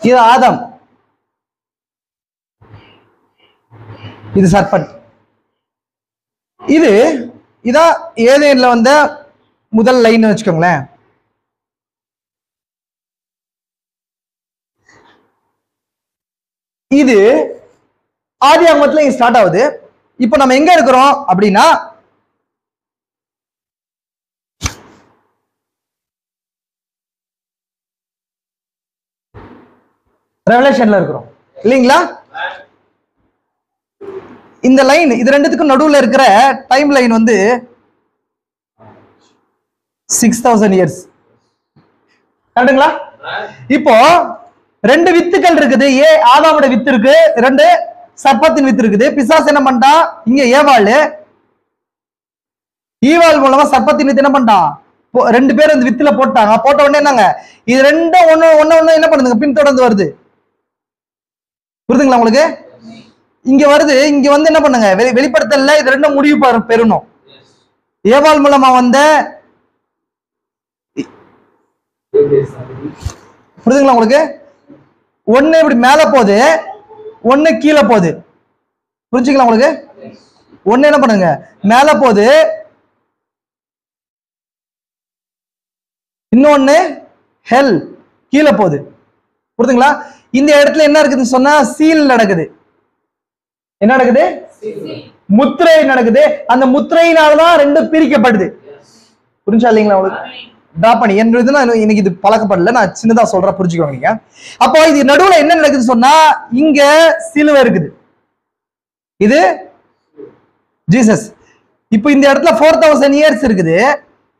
இது ஆதம், இது சர்பன்ட். இதான் ஏதேன்ல வந்த முதல் லைன் வச்சுக்கோங்களேன். இது ஆதியாகமத்துல இங்க ஸ்டார்ட் ஆகுது. இப்போ நம்ம எங்க இருக்கிறோம் அப்படின்னா ரெவலேஷன்ல இருக்கிறோம் இல்லைங்களா? இந்த லைன், இது ரெண்டுத்துக்கும் நடுவுல இருக்கிற டைம் லைன் வந்து 6000 இயர்ஸ். கரெக்டுங்களா? இப்போ ரெண்டு வித்துக்கள் இருக்குது. ஆதாமோட வித்து இருக்கு, ரெண்டு சர்ப்பத்தின் வித்து இருக்குது. பிசாசு என்ன பண்ணிட்டான்? இங்க ஈவாள் மூலமா சர்ப்பத்தின் வித்து என்ன பண்ணிட்டான்? ரெண்டு பேரும் இந்த வித்துல போட்டாங்க. போட்ட உடனே என்னங்க, இது ரெண்டும் ஒண்ணு என்ன பண்ணுதுங்க, பின்தொடர்ந்து வருது. புரியுதுங்களா உங்களுக்கு? இங்க வருது, இங்க வந்து என்ன பண்ணுங்க, வெளிப்படுத்தல இது ரெண்டும் முடிவு பெறணும். ஏவாள் மூலமா வந்த, புரியுதுங்களா உங்களுக்கு? ஒண்ணு இப்படி மேல போகுது, ஒண்ணு கீழே போகுது. புரிஞ்சுங்களா உங்களுக்கு? ஒண்ணு என்ன பண்ணுங்க, மேல போகுது, இன்னொன்னு ஹெல் கீழே போகுது. புரியுதுங்களா? இந்த இடத்துல என்ன இருக்குதுன்னு சொன்னா சீல் நடக்குது. என்ன நடக்குது? முத்திரை நடக்குது. அந்த முத்திரையினாலதான் ரெண்டு பிரிக்கப்படுது. புரிஞ்சா இல்லைங்களா உங்களுக்கு? டாப்பணி என்றதுன்னா இன்னைக்கு இது பழக்கப்படல, நான் சின்னதா சொல்றேன், புரிஞ்சுக்கோங்க நீங்க. அப்போ இது நடுவுல என்ன நடக்குதுன்னு சொன்னா, இங்க சிலுவை இருக்குது, இது ஜீசஸ். இப்போ இந்த இடத்துல 4000 இயர்ஸ் இருக்குது.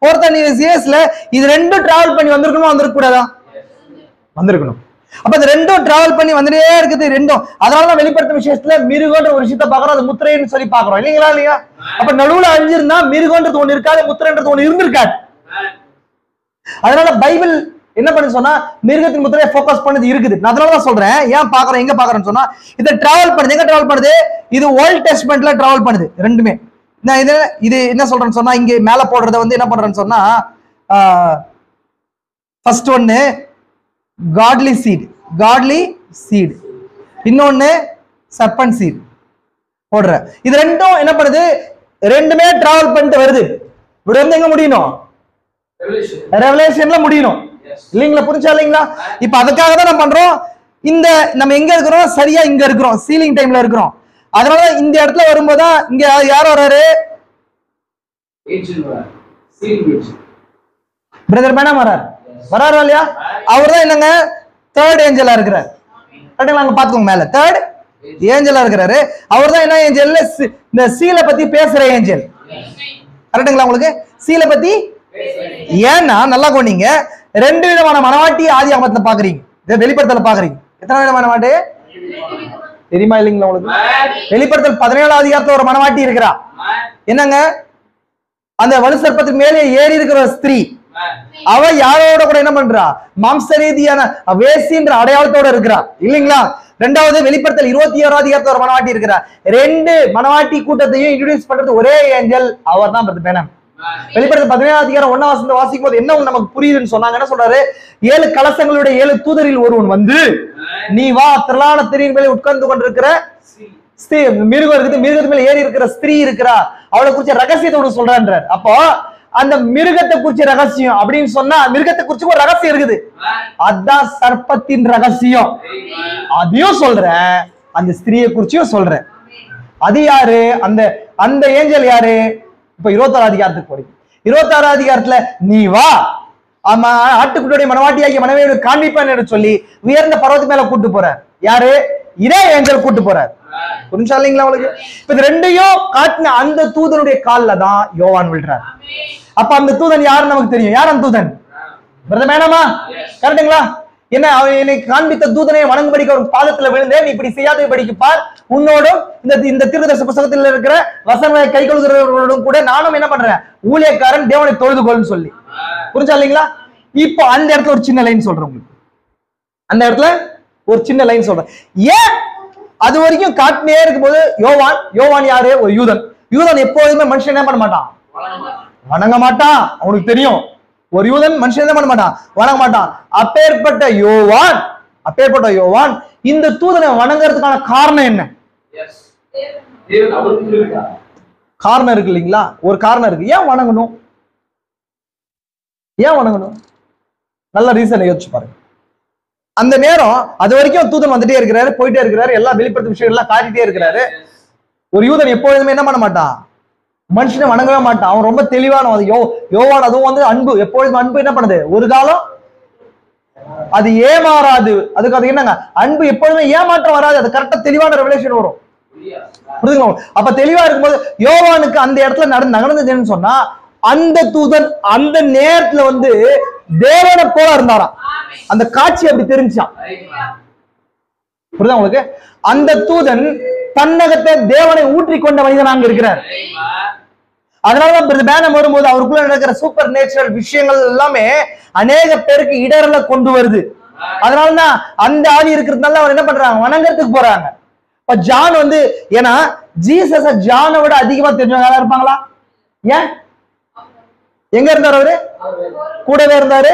4000 இயர்ஸ்ல இது ரெண்டும் டிராவல் பண்ணி வந்திருக்கணுமா, வந்திருக்க கூடாதா? வந்திருக்கணும். அப்ப அது ரெண்டும் டிராவல் பண்ணி வந்துட்டே இருக்குது ரெண்டும். அதனாலதான் வெளிப்படுத்தும் விஷயத்துல மிருகன்ற ஒரு விஷயத்த பாக்குறோம், அது முத்திரைன்னு சொல்லி பாக்குறோம் இல்லைங்களா? இல்லையா? அப்ப நடுவுல 5 இருந்தா மிருகன்றது ஒண்ணு இருக்காது, முத்திரைன்றது ஒண்ணு இருந்திருக்காது. அதனால பைபிள் என்ன பண்ணு சொன்னா மிருகத்தின் முத்திரையை போக்கஸ் பண்ணது இருக்குது. நான் அதனாலதான் சொல்றேன், ஏன் பாக்குறோம், எங்க பாக்குறேன்னு சொன்னா இதை டிராவல் பண்ணுது. எங்க டிராவல் பண்ணுது? இது ஓல்ட் டெஸ்ட்மெண்ட்ல டிராவல் பண்ணுது ரெண்டுமே. நான் இது என்ன சொல்றேன்னு சொன்னா, இங்க மேல போடுறத வந்து என்ன பண்றேன்னு சொன்னா, ஃபர்ஸ்ட் ஒன்னு காட்லி சீட், இன்னொன்னு சர்பன்ட் சீட் போடுற. இது ரெண்டும் என்ன பண்ணுது? ரெண்டுமே டிராவல் பண்ணிட்டு வருது. இப்படி வந்து எங்க முடியணும்? ரெவலேஷன்ல முடியணும் இல்லைங்களா? புரிஞ்சா இல்லைங்களா? இப்ப அதுக்காக தான் நம்ம பண்றோம். இந்த நம்ம எங்க இருக்கிறோம்? சரியா இங்க இருக்கிறோம், சீலிங் டைம்ல இருக்கிறோம். அதனால இந்த இடத்துல வரும்போதுதான் இங்க யார் வர்றாரு? பிரதர் மேனா வர்றாரு இல்லையா? அவர் தான் என்னங்க, தேர்ட் ஏஞ்சலா இருக்கிறார். கரெக்டுங்களா? பாத்துக்கோங்க, மேல தேர்ட் ஏஞ்சலா இருக்கிறாரு. அவர் தான் என்ன ஏஞ்சல்? இந்த சீலை பத்தி பேசுற ஏஞ்சல். கரெக்டுங்களா உங்களுக்கு? சீலை பத்தி ஏன்னா நல்லா கொண்டீங்க, ரெண்டு விதமான மனவாட்டி ஆதியாகமத்துல பாக்குறீங்க, வெளிப்படுத்தல பாக்குறீங்க. எத்தனை விதமான மனவாட்டி தெரியுமா இல்லைங்களா உங்களுக்கு? வெளிப்படுத்தல் 17ஆம் அதிகாரத்துல ஒரு மனவாட்டி இருக்கிறா. என்னங்க, அந்த வலு சர்ப்பத்துக்கு மேலே ஏறி இருக்கிற ஸ்திரீ, அவ யாரோட கூட என்ன பண்றா? மாம்ச ரீதியான வேசின்ற அடையாளத்தோட இருக்கிறா இல்லைங்களா? ரெண்டாவது வெளிப்படுத்தல் 21ஆம் அதிகாரத்துல ஒரு மனவாட்டி இருக்கிறா. ரெண்டு மனவாட்டி கூட்டத்தையும் இன்ட்ரோடியூஸ் பண்றது ஒரே ஏஞ்சல், அவர் தான் பிரதர். வெளிப்படுத்தல் 17ஆம் அதிகாரம் 1ஆம் வசனத்தை வாசிக்கும் போது என்ன நமக்கு புரியுதுன்னு சொன்னாங்க. என்ன சொல்றாரு? 7 கலசங்களுடைய 7 தூதரில் ஒருவன் வந்து, நீ வா, திரளான திரியின் மேலே உட்கார்ந்து கொண்டிருக்கிற மிருகம் இருக்குது, மிருகத்து மேல ஏறி இருக்கிற ஸ்திரீ இருக்கிறா, அவளை குறிச்ச ரகசியத்தோடு சொல்றான்றார். அப்போ அந்த மிருகத்தை குறிச்ச ரகசியம் அப்படின்னு சொன்னா, மிருகத்தை குறிச்சு ஒரு ரகசியம் இருக்குது, அதான் சர்ப்பத்தின் ரகசியம். அதையும் சொல்றேன், அந்த ஸ்திரீயை குறிச்சியும் சொல்றேன். அது யாரு? அந்த ஏஞ்சல் யாரு? இப்ப 26ஆம் அதிகாரத்துக்கு போறீங்க. 26ஆம் அதிகாரத்துல நீ வா, ஆட்டுக்குட்டியுடைய மனவாட்டியாகிய மனைவியோட காண்பிப்பேன் சொல்லி உயர்ந்த பர்வத்து மேல கூட்டு போற. யாரு? இதே ஏஞ்சல் கூட்டு போறார். புரிஞ்சா இல்லைங்களா உங்களுக்கு? இப்ப இது ரெண்டையும் காட்டின அந்த தூதனுடைய கால்ல தான் யோவான் விழுறார். அப்ப அந்த தூதன் யாரு நமக்கு தெரியும். யார் அந்த தூதன்? வேணாமா? கரெக்டுங்களா? என்ன, அவன் என்னை காண்பித்த தூதனை வணங்கும்படிக்கு அவன் பாதத்துல விழுந்தேன், இப்படி செய்யாத படிக்கு பார், உன்னோடும் இந்த தீர்க்கதரிசன புத்தகத்தில் இருக்கிற வசனங்களை கை கொள்கிறவர்களோடும் கூட நானும் என்ன பண்றேன்? ஊழியக்காரன், தேவனை தொழுதுகொள்னு சொல்லி. புரிஞ்சா இல்லைங்களா? இப்போ அந்த இடத்துல ஒரு சின்ன லைன் சொல்றேன் உங்களுக்கு. அந்த இடத்துல ஒரு சின்ன லைன் சொல்றேன். ஏன் அது வரைக்கும் காட்டினே இருக்கும்போது யோவான் யாரு? ஒரு யூதன் எப்போதுமே மனுஷன் என்ன பண்ண மாட்டான்? வணங்க மாட்டான். அவனுக்கு தெரியும், ஒரு யூதன் மனுஷன் என்ன பண்ண மாட்டான்? வணங்க மாட்டான். அப்பேற்பட்ட யோவான் அப்பேற்பட்ட யோவான் இந்த தூதனை வணங்குறதுக்கான காரணம் என்ன? காரணம் இருக்கு இல்லைங்களா? ஒரு காரணம் இருக்கு. ஏன் வணங்கணும்? ஏன் வணங்கணும்? நல்ல ரீசன் யோசிச்சு பாருங்க. அந்த நேரம் அது வரைக்கும் தூதன் வந்துட்டே இருக்கிறாரு, போயிட்டே இருக்கிறாரு, எல்லா வெளிப்படுத்தும் விஷயம் எல்லாம் காட்டிட்டே இருக்கிறாரு. ஒரு யூதன் எப்பொழுதுமே என்ன பண்ண மாட்டான்? மனுஷனை வணங்கவே மாட்டான். அவன் ரொம்ப தெளிவான யோவான். அதுவும் வந்து அன்பு, எப்பொழுதும் அன்பு என்ன பண்ணுது? ஒரு காலம் அது ஏமாறாது. அதுக்கு அது என்னங்க? அன்பு எப்பொழுதுமே ஏமாற்றம் வராது. அது கரெக்டா தெளிவான ரெவலேஷன் வரும். புரியுதுங்களா? அப்ப தெளிவா இருக்கும்போது யோவானுக்கு அந்த இடத்துல நடந்ததுன்னு சொன்னா, அந்த தூதன் அந்த நேரத்துல வந்து தேவனை போல இருந்தாராம். அந்த காட்சி அப்படி தெரிஞ்சான். புரியுதா உங்களுக்கு? அந்த தூதன் தன்னகத்தை தேவனை ஊற்றி கொண்ட மனிதன் அங்க இருக்கிறார். அதனாலதான் பிரதமர் வரும்போது அவருக்குள்ள நடக்கிற சூப்பர் நேச்சுரல் விஷயங்கள் எல்லாமே அநேக பேருக்கு இடரல கொண்டு வருது. அதனாலதான் அந்த ஆவி இருக்கிறதுனால அவர் என்ன பண்றாங்க? வணங்கறதுக்கு போறாங்க. இப்ப ஜான் வந்து, ஏன்னா ஜீசஸ் ஜானை விட அதிகமா தெரிஞ்சவங்க இருப்பாங்களா? ஏன்? எங்க இருந்தாரு? அவரு கூடவே இருந்தாரு.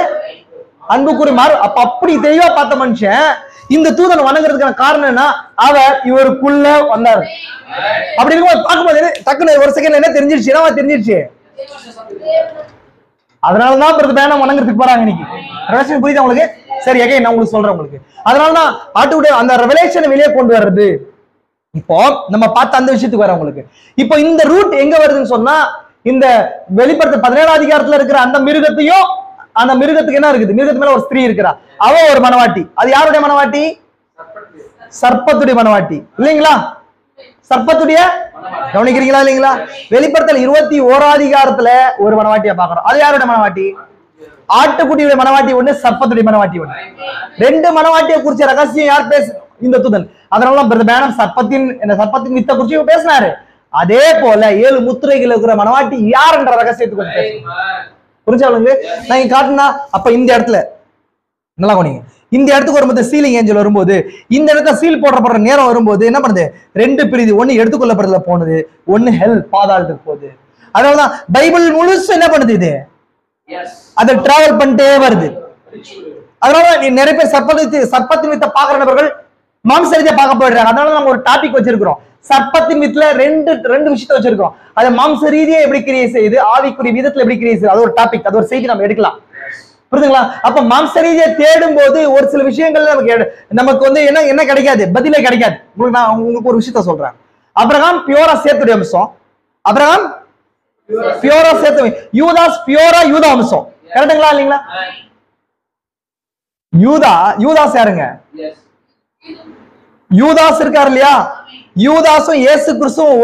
அன்புக்குரிய மாறு. அப்ப அப்படி தெளிவா பார்த்த மனுஷன் இந்த தூதன் வணங்குறதுக்கான காரணம் என்ன? அவர் இவருக்குள்ள வந்தாரு. அப்படி இருக்கும்போது பார்க்கும்போது டக்குனு ஒரு செகண்ட் என்ன தெரிஞ்சிருச்சு? என்ன தெரிஞ்சிருச்சு? அதனாலதான் பிரதமர் வணங்குறதுக்கு போறாங்க இன்னைக்கு. புரியுது உங்களுக்கு? சரி, எகை நான் உங்களுக்கு சொல்றேன் உங்களுக்கு. அதனாலதான் ஆட்டுடைய அந்த ரெவலேஷனை வெளியே கொண்டு வர்றது. இப்போ நம்ம பார்த்த அந்த விஷயத்துக்கு வர உங்களுக்கு. இப்போ இந்த ரூட் எங்க வருதுன்னு சொன்னா, இந்த வெளிப்படுத்த 17ஆம் அதிகாரத்துல இருக்கிற அந்த மிருகத்தையும், அந்த மிருகத்துக்கு என்ன இருக்குது? மிருகத்து மேல ஒரு ஸ்திரீ இருக்கிறா. அவ ஒரு மனவாட்டி. அது யாருடைய மனவாட்டி? சர்ப்பத்துடைய மனவாட்டி இல்லைங்களா? சர்ப்பத்துடைய கவனிக்கிறீங்களா இல்லைங்களா? வெளிப்படுத்தல் 21ஆம் அதிகாரத்துல ஒரு மனவாட்டியை பாக்குறோம். அது யாருடைய மனவாட்டி? ஆட்டுக்குட்டியுடைய மனவாட்டி ஒண்ணு, சர்ப்பத்துடைய மனவாட்டி ஒண்ணு. ரெண்டு மனவாட்டியை குறிச்ச ரகசியம் யார் பேச? இந்த தூதன். அதனாலதான் பிரதமர் சர்ப்பத்தின் வித்த குறிச்சு பேசினாரு. அதே போல 7 முத்திரைகள் இருக்கிற மனவாட்டி யார் என்ற ரகசியத்துக்கு புரிஞ்சாளுங்க. நான் இங்க காட்டுனா, அப்ப இந்த இடத்துல நல்லா கவனிங்க. இந்த இடத்துக்கு வரும்போது சீலிங் ஏஞ்சல் வரும்போது, இந்த இடத்துல சீல் போடுற நேரம் வரும்போது என்ன பண்ணுது? 2 பிரிது. ஒண்ணு எடுத்துக்கொள்ளப்படுறதுல போனது, ஒண்ணு ஹெல் பாதாளத்துக்கு போகுது. அதனாலதான் பைபிள் முழுசு என்ன பண்ணுது? இது அதை டிராவல் பண்ணிட்டே வருது. அதனால நீ நிறைய பேர் சர்ப்பத்தின் வித்த பாக்குற நபர்கள் மாம்ச ரீதியா பார்க்க போயிடுறாங்க. அதனால நம்ம ஒரு டாபிக் வச்சிருக்கிறோம். சர்ப்பத்தின் வித்துல ரெண்டு விஷயத்த வச்சிருக்கோம். அது மாம்ச ரீதியா எப்படி கிரியை செய்யுது, ஆவிக்குரிய விதத்துல எப்படி கிரியை செய்யுது, அது ஒரு டாபிக், அது ஒரு செய்தி நம்ம எடுக்கலாம். புரியுதுங்களா? அப்ப மாம்ச ரீதியா தேடும் போது ஒரு சில விஷயங்கள்ல நமக்கு வந்து என்ன கிடைக்காது? பதிலே கிடைக்காது. நான் உங்களுக்கு ஒரு விஷயத்த சொல்றேன். அப்ரஹாம் பியூரா சேர்த்துடைய அம்சம். அப்ரஹாம் பியூரா சேர்த்து. யூதாஸ் பியூரா யூதா அம்சம். கரெக்டுங்களா இல்லைங்களா? யூதாஸ் யாருங்க? யூதாஸ் இருக்காரு இல்லையா? யூதாஸும் இயேசு கிறிஸ்துவும்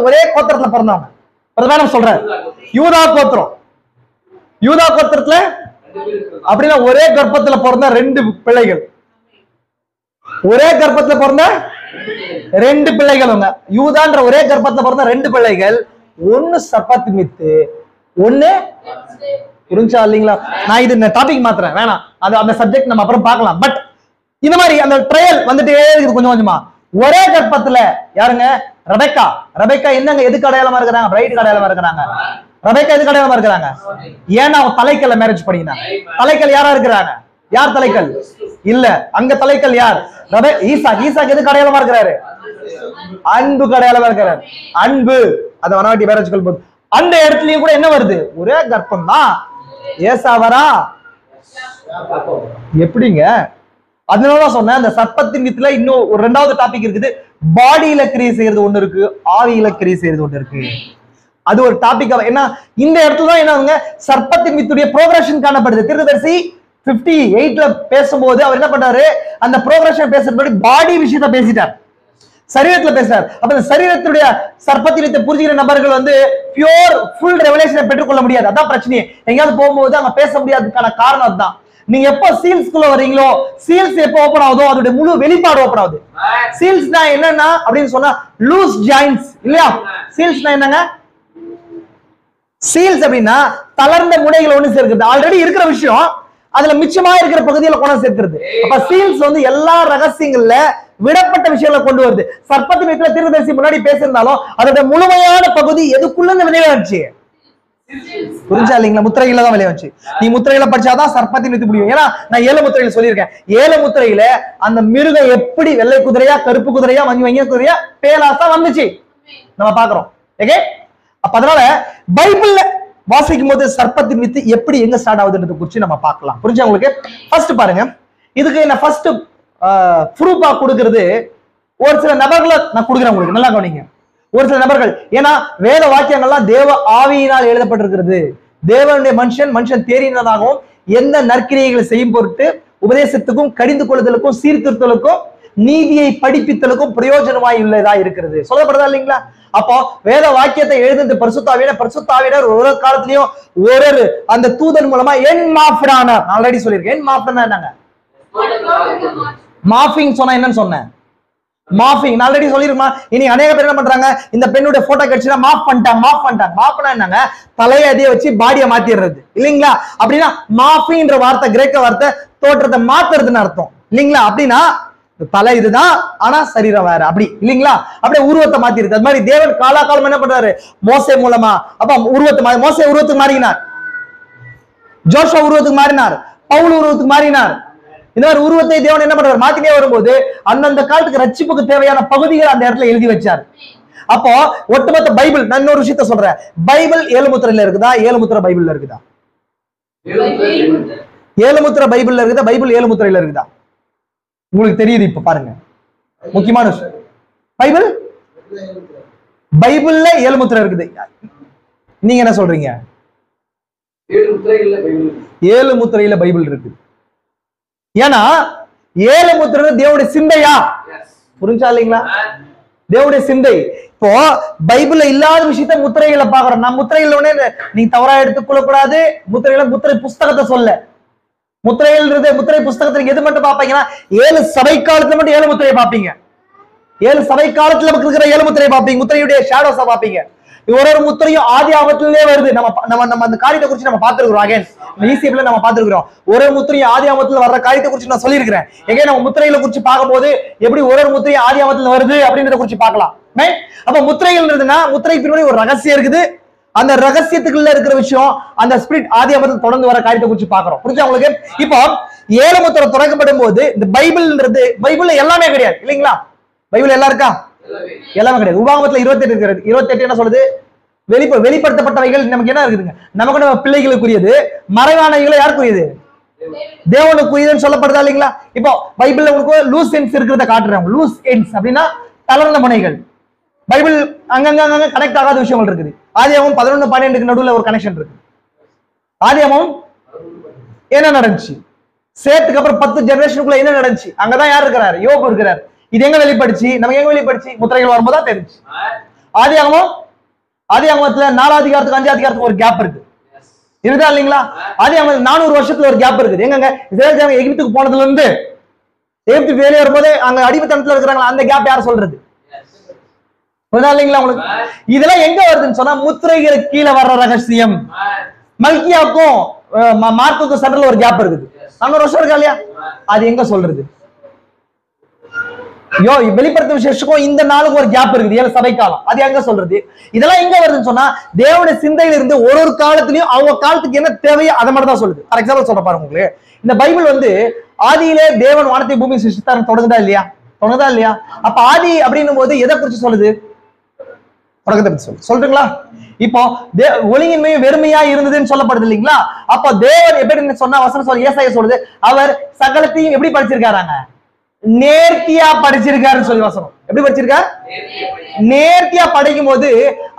ஒரே கோத்திரத்துல பிறந்தவங்க. பிரதானம் சொல்றாரு யூதா கோத்திரம். யூதா கோத்திரத்துல அப்படின்னா ஒரே கர்ப்பத்துல பிறந்த 2 பிள்ளைகள். ஒரே கர்ப்பத்துல பிறந்த 2 பிள்ளைகள். யூதான்ற ஒரே கர்ப்பத்துல பிறந்த 2 பிள்ளைகள். ஒன்னு சர்ப்பத்தின் வித்து, ஒன்னு புரிஞ்சா இல்லைங்களா? நான் இது இந்த டாபிக் மாத்துறேன், வேணாம். அது அந்த சப்ஜெக்ட் நம்ம அப்புறம் பார்க்கலாம். பட் இந்த மாதிரி அந்த ட்ரையல் வந்துட்டே இருக்குது கொஞ்சம் கொஞ்சமா. ஒரே கர்ப்பத்துல யாருங்க? ரெபெக்கா என்னங்க எதுக்கு அடையாளமா இருக்கிறாங்க? பிரைட் அடையாளமா இருக்கிறாங்க. ரெபெக்கா எதுக்கு அடையாளமா இருக்கிறாங்க? ஏன்னா அவங்க தலைக்கல்ல மேரேஜ் பண்ணினாங்க. தலைக்கல் யாரா இருக்கிறாங்க? யார் தலைக்கல்? இல்ல, அங்க தலைக்கல் யார்? ஈசாக்கு எதுக்கு அடையாளமா இருக்கிறாரு? அன்பு அடையாளமா இருக்கிறாரு. அன்பு அதை வனவாட்டி மேரேஜ் கொள்ளும். அந்த இடத்துலயும் கூட என்ன வருது? ஒரே கர்ப்பம் தான். ஏசாவரா எப்படிங்க? அதனாலதான் சொன்னேன், அந்த சர்ப்பத்தின் வித்துல இன்னும் ஒரு 2வது டாபிக் இருக்குது. பாடியில கிரியை செய்யறது ஒண்ணு இருக்கு, ஆவியில கிரியை செய்யறது ஒண்ணு இருக்கு. அது ஒரு டாபிக். ஏன்னா இந்த இடத்துல தான் என்ன சர்ப்பத்தின் வித்துடைய ப்ரோக்ரஷன் காணப்படுது. தீர்க்கதரிசி 58ல பேசும்போது அவர் என்ன பண்றாரு? அந்த ப்ரோக்ரஷன் பேசுறது பாடி விஷயத்த பேசிட்டார், சரீரத்துல பேசுறார். அப்ப இந்த சரீரத்துடைய சர்ப்பத்தின் வித்தை புரிஞ்சுக்கிற நபர்கள் வந்து பியூர் ஃபுல் ரெவலேஷனை பெற்றுக்கொள்ள முடியாது. அதான் பிரச்சனையே. எங்கேயாவது போகும்போது அங்க பேச முடியாததுக்கான காரணம் அதுதான். நீங்க எப்போ சீல்ஸ்குள்ள வரீங்களோ, சீல்ஸ் எப்போ ஓபன் ஆகுதோ அதோட முழு வெளிப்பாடு ஓபன் ஆகுது. சீல்ஸ்னா என்னன்னா அப்படின்னு சொன்னா லூஸ் ஜாயின்ட்ஸ் இல்லையா? சீல்ஸ்னா என்னங்க? சீல்ஸ் அப்படின்னா தளர்ந்த முனைகள் ஒண்ணு சேர்க்கிறது. ஆல்ரெடி இருக்கிற விஷயம் அதுல மிச்சமா இருக்கிற பகுதியில கொண்டு சேர்க்கிறது. அப்ப சீல்ஸ் வந்து எல்லா ரகசியங்கள்ல விடப்பட்ட விஷயங்களை கொண்டு வருது. சர்ப்பத்தின் வீட்டுல தீர்க்கதரிசி முன்னாடி பேசியிருந்தாலும் அதோட முழுமையான பகுதி எதுக்குள்ள நிறைவேறுச்சு? புரிஞ்சா இல்லைங்களா? முத்திரையில தான் விளைய வச்சு. நீ முத்திரையில படிச்சாதான் சர்ப்பத்தின் வித்து முடியும். ஏன்னா நான் 7 முத்திரையில சொல்லியிருக்கேன். 7 முத்திரையில அந்த மிருகம் எப்படி வெள்ளை குதிரையா, கருப்பு குதிரையா, மஞ்ச குதிரையா, பேலாசா வந்துச்சு நம்ம பாக்குறோம். ஓகே, அப்ப அதனால பைபிள்ல வாசிக்கும் போது சர்ப்பத்தின் வித்து எப்படி எங்க ஸ்டார்ட் ஆகுதுன்றத குறிச்சு நம்ம பார்க்கலாம். புரிஞ்சா உங்களுக்கு? ஃபர்ஸ்ட் பாருங்க, இதுக்கு என்ன ஃபர்ஸ்ட் ப்ரூஃபா கொடுக்கிறது ஒரு சில நபர்களை நான் கொடுக்குறேன் உங்களுக்கு, நல்லா கவனிங்க. ஒரு சில நபர்கள், ஏன்னா வேத வாக்கியங்கள்லாம் தேவ ஆவியினால் எழுதப்பட்டிருக்கிறது. தேவனுடைய மனுஷன் தேறினதாகவும் எந்த நற்கிரியைகளை செய்யும் பொருட்டு உபதேசத்துக்கும் கடிந்து கொள்ளுதலுக்கும் சீர்திருத்தலுக்கும் நீதியை படிப்பித்தலுக்கும் பிரயோஜனமாய் உள்ளதா இருக்கிறது சொல்லப்படுதா இல்லைங்களா? அப்போ வேத வாக்கியத்தை எழுதுறது பரிசுத்தாவினர் ஒரு காலத்திலையும் ஒரு அந்த தூதன் மூலமா என் மாஃபிடானார். ஆல்ரெடி சொல்லியிருக்கேன். என் மாஃபிடா என்னங்க? மாஃபிங் சொன்னா என்னன்னு சொன்னேன். மாஃபிங் ஆல்ரெடி சொல்லிருமா? இனி அநேக பேர் என்ன பண்றாங்க, இந்த பெண்ணுடைய போட்டோ கிடைச்சுன்னா மாஃப் பண்ணிட்டாங்க. என்னங்க, தலையை அதே வச்சு பாடியை மாத்திடுறது இல்லைங்களா? அப்படின்னா மாஃபின்ற வார்த்தை கிரேக்க வார்த்தை தோற்றத்தை மாத்துறதுன்னு அர்த்தம் இல்லைங்களா? அப்படின்னா தலை இதுதான், ஆனா சரீரம் வேற, அப்படி இல்லைங்களா? அப்படியே உருவத்தை மாத்திருது. அது மாதிரி தேவன் காலாகாலம் என்ன பண்றாரு? மோசே மூலமா அப்ப மோசே உருவத்துக்கு மாறினார், ஜோஷுவா உருவத்துக்கு மாறினார், பவுல் உருவத்துக்கு மாறினார். இந்த மாதிரி உருவத்தை தேவன் என்ன பண்றாரு? மாத்தினே வரும்போது அந்தந்த காலத்துக்கு ரட்சிப்புக்கு தேவையான பகுதிகள் அந்த இடத்துல எழுதி வச்சார். அப்போ ஒட்டுமொத்த பைபிள், நான் இன்னொரு விஷயத்த சொல்றேன், பைபிள் 7 முத்திரையில இருக்குதா? 7 முத்திரை பைபிள்ல இருக்குதா? 7 முத்திரை பைபிள்ல இருக்குதா? பைபிள் 7 முத்திரையில இருக்குதா? உங்களுக்கு தெரியுது? இப்ப பாருங்க, முக்கியமான விஷயம், பைபிள்ல 7 முத்திரை இருக்குது. நீங்க என்ன சொல்றீங்க? 7 முத்திரையில பைபிள் இருக்கு. ஏன்னா 7 முத்திரை தேவனுடைய சிந்தையா? புரிஞ்சா இல்லைங்களா? தேவனுடைய சிந்தை. இப்போ பைபிள்ல இல்லாத விஷயத்த முத்திரைகளை பாக்குறோம். நான் முத்திரைகள் நீங்க தவறா எடுத்துக்கொள்ள கூடாது. முத்திரை புஸ்தகத்தை சொல்ல, முத்திரை புஸ்தகத்தை எது மட்டும் பாப்பீங்கன்னா 7 சபை காலத்துல மட்டும் 7 முத்திரையை பாப்பீங்க. 7 சபை காலத்துல இருக்கிற 7 முத்திரையை பாப்பீங்க. முத்திரையுடைய ஷேடோஸா பாப்பீங்க. ஒரு முத்திரையும் ஆதி ஆபத்திலே வருது. நம்ம அந்த காரியத்தை குறிச்சு நம்ம பார்த்திருக்கிறோம். அகைன் ஈசிப்ல நம்ம பார்த்திருக்கிறோம். ஒரு முத்திரையும் ஆதி ஆபத்துல வர்ற காரியத்தை குறிச்சு நான் சொல்லியிருக்கிறேன். எகைன் நம்ம முத்திரைகளை குறிச்சு பார்க்கும்போது எப்படி ஒரு முத்திரையும் ஆதி ஆபத்துல வருது அப்படின்றத குறிச்சு பார்க்கலாம். அப்ப முத்திரைகள் இருந்ததுன்னா முத்திரை பின்னாடி ஒரு ரகசியம் இருக்குது. அந்த ரகசியத்துக்குள்ள இருக்கிற விஷயம் அந்த ஸ்பிரிட் ஆதி ஆபத்தில் தொடர்ந்து வர காரியத்தை குறிச்சு பார்க்கிறோம். புரிஞ்சா உங்களுக்கு? இப்போ 7 முத்திரை திறக்கப்படும் போது இந்த பைபிள்ன்றது, பைபிள்ல எல்லாமே கிடையாது இல்லைங்களா? பைபிள் எல்லாம் இருக்கா? எல்லாமே கிடையாது. உபாகமத்துல 28 இருக்கிறது. 28 என்ன சொல்லுது? வெளிப்படுத்தப்பட்டவைகள் நமக்கு என்ன இருக்குதுங்க? நமக்கு நம்ம பிள்ளைகளுக்குரியது, மறைவானவைகளை யாருக்குரியது? தேவனுக்குரியதுன்னு சொல்லப்படுதா இல்லைங்களா? இப்போ பைபிள்ல உங்களுக்கு லூஸ் எண்ட்ஸ் இருக்கிறத காட்டுறாங்க. லூஸ் எண்ட்ஸ் அப்படின்னா தளர்ந்த முனைகள். பைபிள் அங்கங்க கனெக்ட் ஆகாத விஷயங்கள் இருக்குது. ஆதியாகமம் 11-12 நடுவுல ஒரு கனெக்ஷன் இருக்கு. ஆதியாகமம் என்ன நடந்துச்சு? சேத்துக்கு அப்புறம் 10 ஜெனரேஷனுக்குள்ள என்ன நடந்துச்சு? அங்கதான் யார் இருக்கிறார்? யோபு இருக்கிறார். இது எங்க வெளிப்படுச்சு? நமக்கு எங்க வெளிப்படுச்சு? முத்திரைகள் வரும்போது தான் தெரிஞ்சு. ஆதியாகமத்துல 4 அதிகாரத்துக்கு 5 அதிகாரத்துக்கு ஒரு கேப் இருக்கு. இருக்குதா இல்லைங்களா? ஆதியாகமத்துல 400 வருஷத்துல ஒரு கேப் இருக்குது. எங்கங்க? இஸ்ரவேல் ஜனங்க எகிப்துக்கு போனதுல இருந்து எகிப்து வெளியே வரும்போது அங்க அடிமைத்தனத்துல இருக்கிறாங்களா, அந்த கேப் யார் சொல்றது? இல்லைங்களா உங்களுக்கு? இதெல்லாம் எங்க வருதுன்னு சொன்னா முத்திரைகளுக்கு கீழே வர்ற ரகசியம். மல்கியாக்கும் மார்க்குக்கும் சென்டர்ல ஒரு கேப் இருக்குது. 400 வருஷம் இருக்கா இல்லையா? அது எங்க சொல்றது? வெளிப்படுத்த விசேஷக்கும் இந்த நாளுக்கு ஒரு கேப் இருக்குது. 7 சபை காலம். அது எங்க சொல்றது? இதெல்லாம் எங்க வருதுன்னு சொன்னா தேவனுடைய சிந்தையில இருந்து ஒரு காலத்திலயும் அவங்க காலத்துக்கு என்ன தேவையோ அதை மட்டும் தான் சொல்லுது. ஃபார் எக்ஸாம்பிள் சொல்ற பாருங்க, உங்களுக்கு இந்த பைபிள் ஆதியிலே தேவன் வானத்தை பூமி சிருஷ்டித்தார் தொடங்குதா இல்லையா? அப்ப ஆதி அப்படின்னும் போது எதை குறிச்சு சொல்லுது? தொடக்கத்தை பத்தி சொல்றீங்களா? இப்போ ஒழுங்கின்மையும் வெறுமையா இருந்ததுன்னு சொல்லப்படுது இல்லைங்களா? அப்போ தேவன் எப்படி சொன்னா வசனம் சொல்ல, ஏசாயா சொல்லுது, அவர் சகலத்தையும் எப்படி படிச்சிருக்காராங்க? நேர்த்தியா படிச்சிருக்காருன்னு சொல்லி வசனம். எப்படி படிச்சிருக்கார்? நேர்த்தியா படிக்கும் போது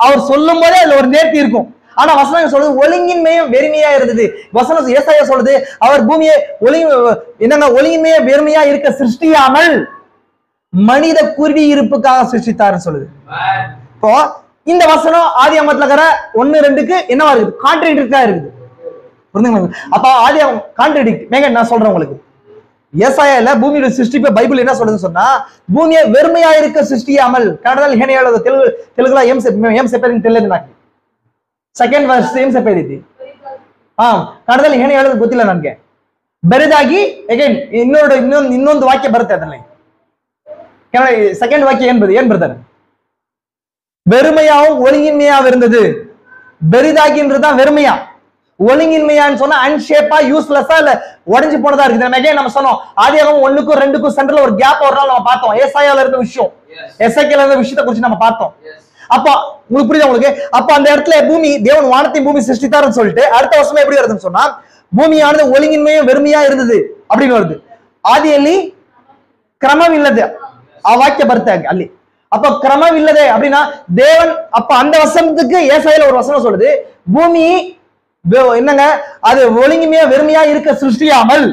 அவர் சொல்லும் போதே அதுல ஒரு நேர்த்தி இருக்கும். ஆனா வசனம் சொல்லுது ஒழுங்கின்மையும் வெறுமையா இருந்தது. வசனம் ஏசாயா சொல்லுது அவர் பூமியை ஒழுங்கின்மையா வெறுமையா இருக்க சிருஷ்டியாமல் மனித குடியிருப்புக்காக சிருஷ்டித்தாருன்னு சொல்லுது. இப்போ இந்த வசனம் ஆதியாகமத்துல இருக்கிற 1-2க்கு என்னவா இருக்குது? கான்ட்ராடிக்டா இருக்குது. புரிஞ்சுங்களா? அப்ப ஆதியாகமம் கான்ட்ராடிக்ட். நான் சொல்றேன் உங்களுக்கு, ஏசாயால பூமியோட சிருஷ்டிப்பை பைபிள் என்ன சொல்லுதுன்னு சொன்னா பூமியை வெறுமையா இருக்க சிருஷ்டியாமல், கன்னடದಲ್ಲಿ ಏನು ಹೇಳೋದು? ತೆಲುಗುல ಏಂ ಸೆಪೇರಿನ್ ತಿಳಿದು ನಾಕಿ ಸೆಕೆಂಡ್ ವರ್ಸ್ ಏಂ ಸೆಪೇರಿತಿ ಕನ್ನಡದಲ್ಲಿ ಏನು ಹೇಳೋದು ಗೊತ್ತಿಲ್ಲ ನನಗೆ. ಬೆರೆದಾಗಿ ಅಗೈನ್ ಇನ್ನೊಂದು ವಾಕ್ಯ ಬರುತ್ತೆ ಅದರಲ್ಲಿ. செகண்ட் வாக்கியம் ஏன் பிரதர்? வெறுமையாவும் ஒழுங்கின்மையாவும் இருந்தது. பெரிதாகின்றதுதான் வெறுமையா. ஒழுங்கின்மையான்னு சொன்னா அன்ஷேப்பா, யூஸ்லெஸ்ஸா, இல்ல உடஞ்சு போனதா இருக்குது. நம்ம சொன்னோம் ஆதியாகமம் 1க்கும் 2க்கும் சென்டர்ல ஒரு கேப் ஒரு நாள் நம்ம பார்த்தோம். ஏசாயால இருந்த விஷயம், எசேக்கியேல்ல இருந்த விஷயத்தை குறித்து நம்ம பார்த்தோம். அப்போ உங்களுக்கு புரியுதா உங்களுக்கு? அப்ப அந்த இடத்துல பூமி, தேவன் வானத்தையும் பூமி சிருஷ்டித்தாருன்னு சொல்லிட்டு அடுத்த வருஷமே எப்படி வருதுன்னு சொன்னா, பூமியானது ஒழுங்கின்மையும் வெறுமையா இருந்தது அப்படின்னு வருது. ஆதிಯಲ್ಲಿ ಕ್ರಮವಿಲ್ಲದೆ ಆ ವಾಕ್ಯ ಬರ್ತಾங்க ಅಲ್ಲಿ. அப்ப ಕ್ರಮವಿಲ್ಲದೆ அப்படின்னா தேவன், அப்ப அந்த வசனத்துக்கு ஏசாயால ஒரு வசனம் சொல்லுது, பூமி என்னங்க அது ஒழுங்கிமையா வெறுமையா இருக்க சிருஷ்டியாமல்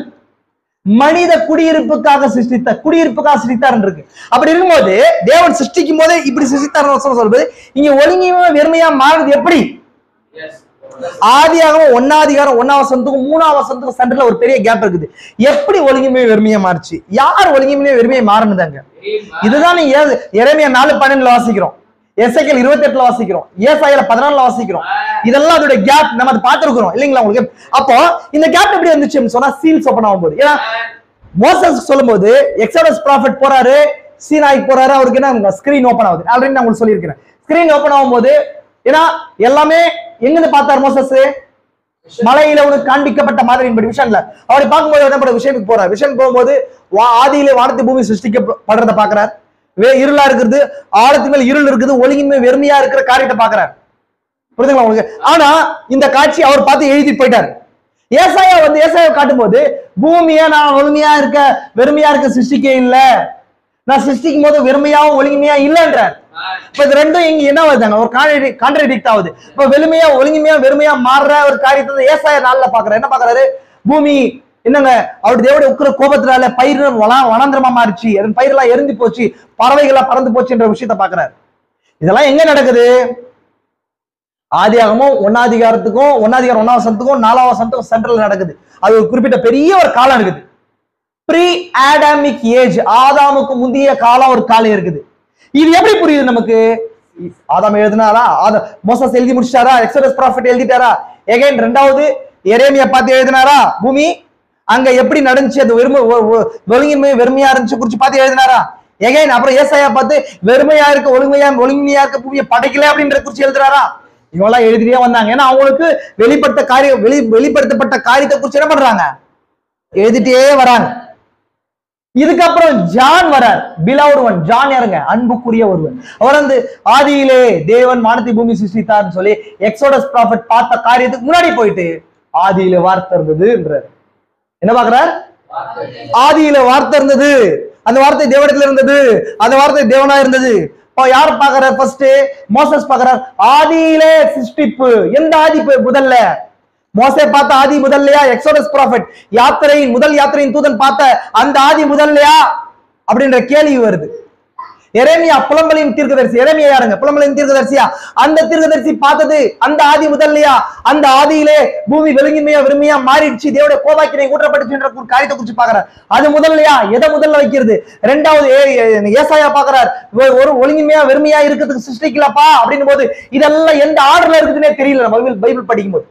மனித குடியிருப்புக்காக சிருஷ்டித்தார் இருக்கு. அப்படி இருக்கும்போது தேவன் சிருஷ்டிக்கும் போதே இப்படி சிருஷ்டித்தார் சொல்றது, இங்க ஒழுங்கிமையா வெறுமையா மாறுது எப்படி? ஆதியாகமம் 1ஆம் அதிகாரம் 1ஆம் வசனத்துக்கும் 3ஆம் வசனத்துக்கும் சென்டர்ல ஒரு பெரிய கேப் இருக்குது. எப்படி ஒழுங்கிமையா வெறுமையா மாறுச்சு? யார் ஒழுங்கிமையா வெறுமையா மாறினதாங்க? இதுதான் நீங்க எரேமியா 4:12 வாசிக்கிறோம், எசேக்கியேல் 28 வாசிக்கிறோம், ஏசாயால 14 வாசிக்கிறோம். இதெல்லாம் அதோட கேப் நம்ம அதை பார்த்திருக்கிறோம் இல்லைங்களா உங்களுக்கு? அப்போ இந்த கேப் எப்படி வந்துச்சுன்னு சொன்னா, சீல்ஸ் ஓபன் ஆகும்போது, ஏன்னா மோசஸ் சொல்லும்போது எக்ஸோடஸ் ப்ராஃபட் போறாரு, சீனாய்க்கு போறாரு, அவருக்கு என்ன ஸ்கிரீன் ஓபன் ஆகுது. ஆல்ரெடி நான் உங்களுக்கு சொல்லியிருக்கிறேன். ஸ்கிரீன் ஓபன் ஆகும்போது ஏன்னா எல்லாமே எங்க பார்த்தார் மோசஸ்? மலையில உனக்கு காண்பிக்கப்பட்ட மாதிரியின்படி விஷயம்ல அவரை பார்க்கும்போது என்ன விஷயத்துக்கு போறார். விஷயம் போகும்போது ஆதியிலே வானத்தை பூமி சிருஷ்டிக்கப்படுறத பாக்குறார். இருளா இருக்குது, ஆழத்து மேல் இருள் இருக்குது, ஒழுங்கின்மை வெறுமையா இருக்கிற காரியத்தை பாக்குறாரு. புரியுதுங்களா உங்களுக்கு? ஆனா இந்த காட்சி அவர் பார்த்து எழுதி போயிட்டாரு. ஏசாயா காட்டும் போது பூமியா நான் ஒழுமையா இருக்க வெறுமையா இருக்க சிருஷ்டிக்க இல்ல, நான் சிருஷ்டிக்கும் போது வெறுமையாவும் ஒழுங்கிமையா இல்லைன்றார். இப்ப இது ரெண்டும் இங்க என்ன வருதாங்க? ஒரு கான்ட்ரடிக்ட் ஆகுது. இப்ப வெறுமையா ஒழுங்கிமையா வெறுமையா மாறுற ஒரு காரியத்தை ஏசாயா 4ல பாக்குறாரு. என்ன பாக்குறாரு? பூமி என்னங்க அவருடைய தேவடைய உக்கிர கோபத்தினால பயிர் வனாந்திரமா மாறிச்சு, அதன் பயிரெல்லாம் எரிஞ்சு போச்சு, பறவைகளா பறந்து போச்சுன்ற விஷயத்த பாக்குறாரு. இதெல்லாம் எங்க நடக்குது? ஆதியாகமம் 1ஆம் அதிகாரத்துக்கும் 1ஆம் அதிகாரம் 1ஆம் வசனத்துக்கும் 4ஆம் வசனத்துக்கும் சென்ட்ரல் நடக்குது. அது ஒரு குறிப்பிட்ட பெரிய ஒரு காலம் இருக்குது. ப்ரீ ஆடாமிக் ஏஜ், ஆதாமுக்கு முந்தைய காலம் ஒரு காலம் இருக்குது. இது எப்படி புரியுது நமக்கு? ஆதாம் எழுதினாரா? மோசஸ் எழுதி முடிச்சாரா? எக்ஸோடஸ் ப்ராஃபட் எழுதிட்டாரா? எகைன் 2வது எரேமியா பார்த்து எழுதினாரா? பூமி அங்க எப்படி நடந்துச்சு, அது ஒழுங்கின்மை வெறுமையா இருந்துச்சு குறிச்சு பார்த்து எழுதினாரா? எகைன் அப்புறம் ஏசாயா பார்த்து வெறுமையா இருக்க ஒழுங்கிமையா இருக்க பூமியை படைக்கல அப்படின்ற குறிச்சு எழுதுறாரா? இவெல்லாம் எழுதிட்டே வந்தாங்க. ஏன்னா அவங்களுக்கு வெளிப்படுத்தப்பட்ட காரியத்தை குறிச்சு என்ன பண்றாங்க? எழுதிட்டே வராங்க. இதுக்கப்புறம் ஜான் வரார், பிலவ்ட் ஒன். ஜான் யாருங்க? அன்புக்குரிய ஒருவன். அவர் வந்து ஆதியிலே தேவன் வானத்தை பூமி சிருஷ்டித்தார்னு சொல்லி எக்ஸோடஸ் ப்ராஃபட் பார்த்த காரியத்துக்கு முன்னாடி போயிட்டு ஆதியில வார்த்தை இருந்ததுன்றார். என்ன பாக்குறார்? ஆதியில வார்த்தை இருந்தது, அந்த வார்த்தை தேவனிடத்துல இருந்தது, அந்த வார்த்தை தேவனா இருந்தது. யார் பாக்குறார்? First Moses பாக்குறார். ஆதியிலே சிருஷ்டிப்பு. எந்த ஆதி முதல்ல? மோசே பார்த்த ஆதி முதல்லையா? எக்ஸோடஸ் ப்ராஃபட் முதல் யாத்திரையின் தூதன் பார்த்த அந்த ஆதி முதல்லையா அப்படின்ற கேள்வி வருது. எரேமியா புலம்பலின் தீர்க்கதரிசி. எரேமியா யாருங்க? புலம்பலின் தீர்க்கதரிசியா? அந்த தீர்க்கதரிசி பார்த்தது அந்த ஆதி முதல்லையா? அந்த ஆதியிலே பூமி வெறுங்கிமையா வெறுமையா மாறிடுச்சு, தேவனுடைய கோபாக்கினை ஊற்றப்பட்டுச்சுன்ற காரியத்தை குறிச்சு பாக்குறார். அது முதல்லையா? எதை முதல்ல வைக்கிறது? 2வது ஏசாயா பாக்குறார், ஒரு ஒழுங்கிமையா வெறுமையா இருக்கிறதுக்கு சிருஷ்டிக்கலப்பா அப்படின்னும் போது இதெல்லாம் எந்த ஆர்டர்ல இருக்குதுன்னே தெரியல பைபிள் படிக்கும் போது.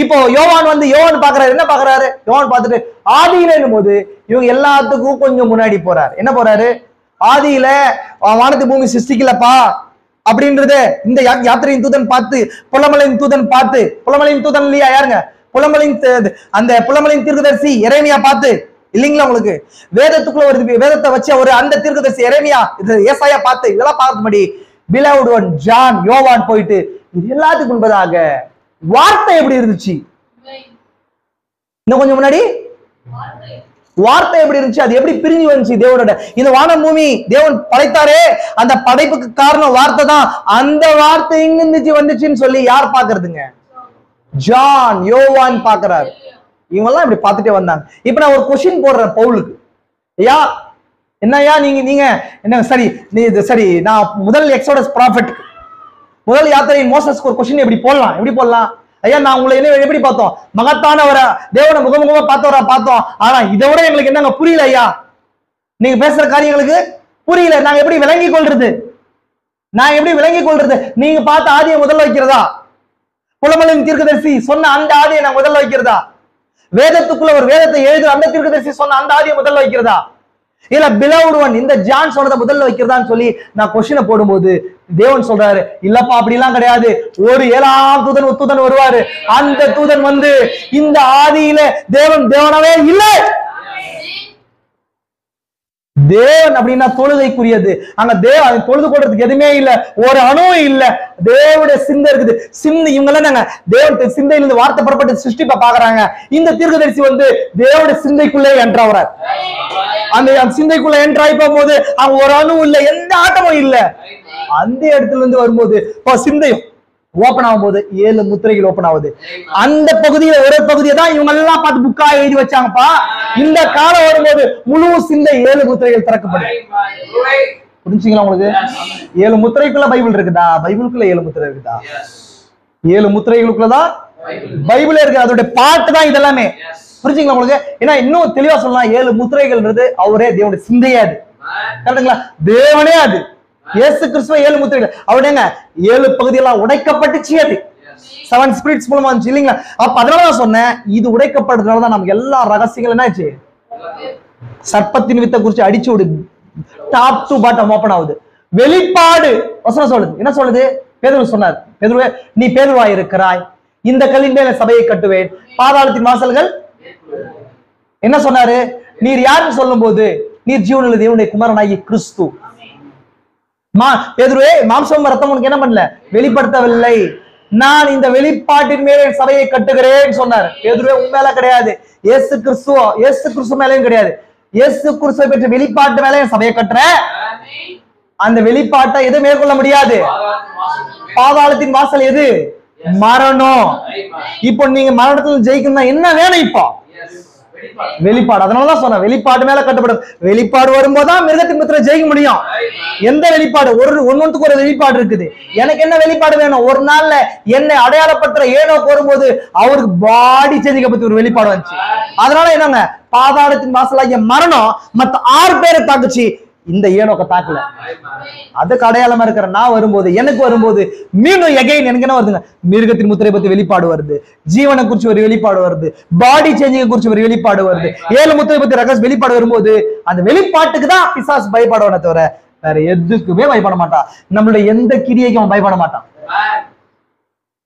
இப்போ யோவான் பாக்குறாரு. என்ன பாக்குறாரு? யோவான் பார்த்துட்டு ஆதியில போது இவங்க எல்லாத்துக்கும் கொஞ்சம் முன்னாடி போறாரு. என்ன போறாரு? ஆதியில வானத்து பூமி சிருஷ்டிக்கலப்பா அப்படின்றது இந்த யாத்திரையின் தூதன் பார்த்து, புலமலின் தூதன் பார்த்து, புலமலின் தூதன் இல்லையா? யாருங்க? அந்த புலமலின் தீர்க்கதரிசி எரேமியா பார்த்து இல்லைங்களா? உங்களுக்கு வேதத்துக்குள்ள ஒரு வேதத்தை வச்சு ஒரு அந்த தீர்க்கதரிசி எரேமியா ஏசாயா பார்த்து இதெல்லாம் பார்க்கும்படி பிலவ்ட் ஒன் ஜான் யோவான் போயிட்டு இது எல்லாத்துக்கும் முன்பதாக வார்த்தை எப்படி இருந்துச்சு? இன்னும் கொஞ்சம் முன்னாடி வார்த்தை எப்படி இருந்துச்சு? அது எப்படி பிரிஞ்சு வந்துச்சு தேவனோட? இந்த வானம் பூமி தேவன் படைத்தாரே, அந்த படைப்புக்கு காரணம் வார்த்தை தான். அந்த வார்த்தை எங்க வந்துச்சுன்னு சொல்லி யார் பாக்குறதுங்க? ஜான் யோவான் பாக்குறாரு. இவங்க எல்லாம் இப்படி பார்த்துட்டே வந்தாங்க. இப்ப நான் ஒரு கொஸ்டின் போடுறேன் பவுலுக்கு. ஐயா என்னையா நீங்க என்ன சரி நான் முதல் எக்ஸோடஸ் ப்ராஃபட் முதல் யாத்திரையின் மோசஸ்க்கு ஒரு கொஸ்டின் எப்படி போடலாம்? ஐயா நான் உங்களை என்ன எப்படி பார்த்தோம்? மகத்தானவரை தேவனை முகமுகமா பார்த்தோம். ஆனா இதை விட எங்களுக்கு என்னங்க புரியல ஐயா, நீங்க பேசுற காரியங்களுக்கு புரியல. நாங்க எப்படி விளங்கிக் கொள்றது? நீங்க பார்த்த ஆதியை முதல்ல வைக்கிறதா? புலமலின் தீர்க்கதரிசி சொன்ன அந்த ஆதியை நான் முதல்ல வைக்கிறதா? வேதத்துக்குள்ள ஒரு வேதத்தை எழுதுற அந்த தீர்க்கதரிசி சொன்ன அந்த ஆதியை முதல்ல வைக்கிறதா? இல்ல beloved one இந்த ஜான் சொன்னதை முதல்ல வைக்கிறதான்னு சொல்லி நான் கொஸ்டினை போடும்போது தேவன் சொல்றாரு, இல்லப்பா அப்படிலாம் கிடையாது, ஒரு 7ஆம் தூதன் வருவாரு. அந்த தூதன் வந்து இந்த ஆதியில தேவனாவே இல்லை. தேவன் அப்படின்னா தொழுகைக்குரியது. அங்க தேவன் தொழுது கொள்றதுக்கு எதுவுமே இல்ல, ஒரு அணுவும் இல்ல. தேவனுடைய சிந்தை இருக்குது. சிந்தை இவங்க எல்லாம் நாங்க தேவன் சிந்தையிலிருந்து வார்த்தை புறப்பட்டு சிருஷ்டிப்ப பாக்குறாங்க. இந்த தீர்க்கதரிசி வந்து தேவனுடைய சிந்தைக்குள்ளே என்ட்ராகிறார். அந்த சிந்தைக்குள்ள என்ட்ராய் போகும்போது அவங்க ஒரு அணுவும் இல்ல, எந்த ஆட்டமும் இல்ல. அந்த இடத்துல இருந்து வரும்போது சிந்தையும் ஓபன் ஆகும் போது 7 முத்திரைகள் ஓபன் ஆகுது. அந்த பகுதியில ஒரு பகுதியை தான் இவங்க எல்லாம் பார்த்து புக்கா எழுதி வச்சாங்கப்பா. இந்த காலம் வரும்போது முழு சிந்தை 7 முத்திரைகள் திறக்கப்படும். புரிஞ்சுங்களா உங்களுக்கு? 7 முத்திரைக்குள்ள பைபிள் இருக்குதா? பைபிளுக்குள்ள 7 முத்திரை இருக்குதா? 7 முத்திரைகளுக்குள்ளதான் பைபிள் இருக்கு. அதோட பாட்டு தான் இதெல்லாமே. புரிஞ்சுங்களா உங்களுக்கு? ஏன்னா இன்னும் தெளிவா சொல்லலாம், 7 முத்திரைகள்ன்றது அவரே தேவனுடைய சிந்தையே. அது கரெக்டுங்களா? தேவனே அது. இயேசு கிறிஸ்துவ 7 முத்திரைகள் அவருடைய 7 பகுதியெல்லாம் உடைக்கப்பட்டுச்சு. அது 7 ஸ்பிரிட்ஸ் மூலமா இருந்துச்சு இல்லைங்களா? அப்ப அதனாலதான் சொன்னேன், இது உடைக்கப்படுறதுனாலதான் நமக்கு எல்லா ரகசியங்கள் என்ன ஆச்சு, சர்ப்பத்தின் வித்தை குறிச்சு அடிச்சு விடு, டாப் டு பாட்டம் ஓபன் ஆகுது. வெளிப்பாடு வசனம் சொல்லுது. என்ன சொல்லுது? பேதுரு சொன்னார், பேதுருவே நீ பேதுருவாய் இருக்கிறாய், இந்த கல்லின் மேல சபையை கட்டுவேன், பாதாளத்தின் வாசல்கள். என்ன சொன்னாரு? நீர் யாருன்னு சொல்லும் போது நீர் ஜீவனுள்ள தேவனுடைய குமாரனாகிய கிறிஸ்து. பேதுருவே மாம்சம் ரத்தம் உனக்கு என்ன பண்ணல, வெளிப்படுத்தவில்லை, நான் இந்த வெளிப்பாட்டின் மேலே சபையை கட்டுகிறேன் சொன்னார். பேதுருவே உண்மையில கிடையாது, இயேசு கிறிஸ்து மேலேயும் கிடையாது, இயேசு கிறிஸ்துவை பெற்ற வெளிப்பாட்டு மேலே சபையை கட்டுறேன். அந்த வெளிப்பாட்டை எது மேற்கொள்ள முடியாது? பாதாளத்தின் வாசல் எது? மரணம். இப்போ நீங்க மரணத்தில் ஜெயிக்கணும்னா என்ன வேணும்? இப்போ வெளிப்பாடு. அதனாலதான் சொன்ன வெளிப்பாடு மேல கட்டப்படும். வெளிப்பாடு வரும்போதுதான் மிருகத்தின் முத்திரை ஜெயிக்க முடியும். எந்த வெளிப்பாடு? ஒன்னொன்றுக்கு ஒரு வெளிப்பாடு இருக்குது. எனக்கு என்ன வெளிப்பாடு வேணும்? ஒரு நாள்ல என்னை அடையாளப்படுத்துற ஏனோக்கு வரும்போது அவருக்கு பாடி சேஞ்சிங்க பத்தி ஒரு வெளிப்பாடு வந்துச்சு. அதனால என்னங்க, பாதாளத்தின் வாசலாகிய மரணம் மத்த 6 பேரை தாக்குச்சு, இந்த ஏனோக்க தாக்கல. அதுக்கு அடையாளமா இருக்கிற நான் வரும்போது, எனக்கு வரும்போது மீண்டும் எகைன் எனக்கு என்ன வருதுங்க, மிருகத்தின் முத்திரை பத்தி வெளிப்பாடு வருது, ஜீவனை குறிச்சு ஒரு வெளிப்பாடு வருது, பாடி சேஞ்சிங்க குறிச்சு ஒரு வெளிப்பாடு வருது, 7 முத்திரை பத்தி ரகசிய வெளிப்பாடு வரும்போது அந்த வெளிப்பாட்டுக்கு தான் பிசாசு பயப்படுவன தவிர வேற எதுக்குமே பயப்பட மாட்டான். நம்மளுடைய எந்த கிரியைக்கும் அவன் பயப்பட மாட்டான்.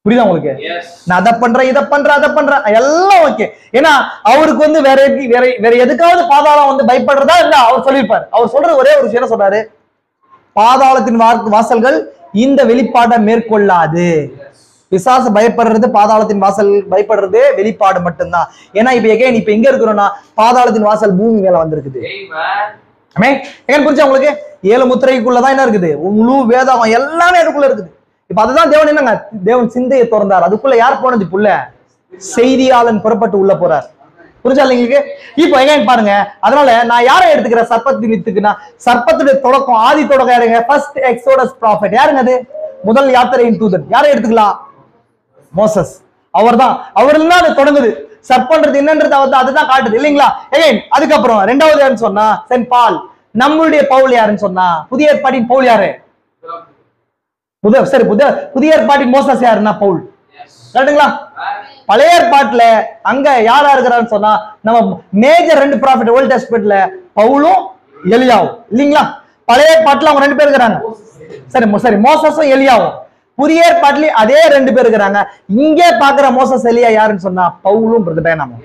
புரியுதா உங்களுக்கு? நான் அதை பண்றேன், இதை பண்றேன், அதை பண்றேன் எல்லாம் ஓகே. ஏன்னா அவருக்கு வந்து வேற எதுக்காவது பாதாளம் வந்து பயப்படுறதா இல்ல அவர் சொல்லியிருப்பாரு. அவர் சொல்றது ஒரே ஒரு விஷயம் என்ன சொல்றாரு, பாதாளத்தின் வாசல்கள் இந்த வெளிப்பாட்டை மேற்கொள்ளாது. பிசாசு பயப்படுறது, பாதாளத்தின் வாசல் பயப்படுறது வெளிப்பாடு மட்டும்தான். ஏன்னா இப்ப எங்க இருக்கிறோம்னா பாதாளத்தின் வாசல் பூமி மேல வந்திருக்குது. புரிஞ்சா உங்களுக்கு? 7 முத்திரைக்குள்ளதான் என்ன இருக்குது, முழு வேதாகம் எல்லாமே அதுக்குள்ள இருக்குது. இப்ப அதுதான் தேவன் என்னங்க, தேவன் சிந்தையை திறந்தார். அதுக்குள்ள யார் போனது? புள்ள செய்தியாளன் புறப்பட்டு உள்ள போறார். புரிஞ்சா இல்லைங்களுக்கு? இப்போ எங்க பாருங்க. அதனால நான் யாரை எடுத்துக்கிறேன் சர்ப்பத்தின் வித்துக்குன்னா, சர்ப்பத்துடைய தொடக்கம், ஆதி தொடக்கம் யாருங்க? First exodus prophet. யாருங்க அது? முதல் யாத்திரையின் தூதன். யாரை எடுத்துக்கலாம்? மோசஸ். அவர் தான். அவர்தான் அது தொடங்குது. சர்ப்பன்றது என்னன்றது அவர் தான், அதுதான் காட்டுது இல்லைங்களா? அதுக்கப்புறம் 2வது யாருன்னு சொன்னா சென்ட் பால். நம்மளுடைய பவுல் யாருன்னு சொன்னா புதிய ஏற்பாட்டின் பவுல் யாரு? புதிய ஏற்பாட்டின் மோசஸ் யாருன்னா பவுல். கரெக்டுங்களா? பழைய ஏற்பாட்டுல அங்க யாரா இருக்கிறான்னு சொன்னா நம்ம மேஜர் 2 ப்ராஃபட் ஓல்ட் டெஸ்ட்மென்ட்ல பவுலும் எலியாவும் இல்லீங்களா? பழைய ஏற்பாட்டுல அவங்க 2 பேர் இருக்கிறாங்க. சரி மோசஸும் எலியாவும். புதிய ஏற்பாட்டுல அதே 2 பேர் இருக்கிறாங்க. இங்க பாக்குற மோசஸ் எலியா யாருன்னு சொன்னா பவுலும் பிரதேனாமும்.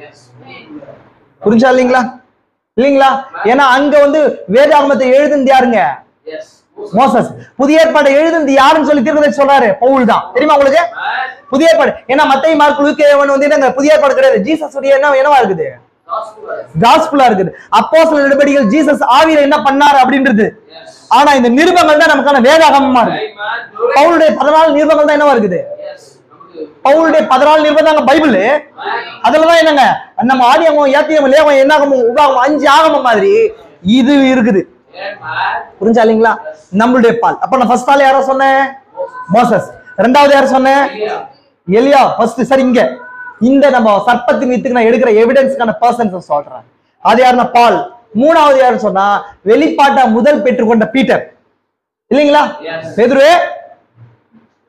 புரிஞ்சா இல்லீங்களா? ஏன்னா அங்க வந்து வேதாகமத்தை எழுதுனது யாருங்க? மோசஸ். புதிய ஏற்பாடு எழுதுனது யாருன்னு சொல்லி தீர்க்கதரிசி சொல்றாரு, பவுல் தான். தெரியுமா உங்களுக்கு? புதிய ஏற்பாடு. ஏன்னா மத்தேயு மார்க்கு லூக்கா யோவான் வந்து என்னங்க புதிய ஏற்பாடு கிடையாது. ஜீசஸ் உடைய என்னவா இருக்குது? காஸ்பலா இருக்குது. அப்போஸ்தலர் நடவடிக்கைகள் ஜீசஸ் ஆவியில என்ன பண்ணாரு அப்படின்றது. ஆனா இந்த நிருபங்கள் தான் நமக்கான வேதாகமமா இருக்கு. பவுலுடைய 14 நிருபங்கள் தான் என்னவா இருக்குது? பவுலுடைய 14 நிருபம் தாங்க பைபிள். அதுலதான் என்னங்க நம்ம ஆதியாகமம், யாத்திராகமம், லேவியராகமம், என்னாகமம், உபாகமம் 5 ஆகமம் மாதிரி இது இருக்குது. புரிஞ்சா இல்லீங்களா? நம்மளுடைய பால். அப்ப நான் ஃபர்ஸ்ட் ஆள் யாரோ சொன்னேன்? மோசஸ். 2வது யார சொன்னேன்? எலியா. ஃபர்ஸ்ட். சரி, இங்க இந்த நம்ம சர்ப்பத்தின் வித்துக்கு நான் எடுக்கிற எவிடன்ஸ்க்கான பர்சன்ஸ் சொல்றேன். அது யாருன்னா பால். 3வது யாருன்னு சொன்னா வெளிப்பாட்டை முதல் பெற்றுக்கொண்ட பீட்டர் இல்லீங்களா? பேதுருவே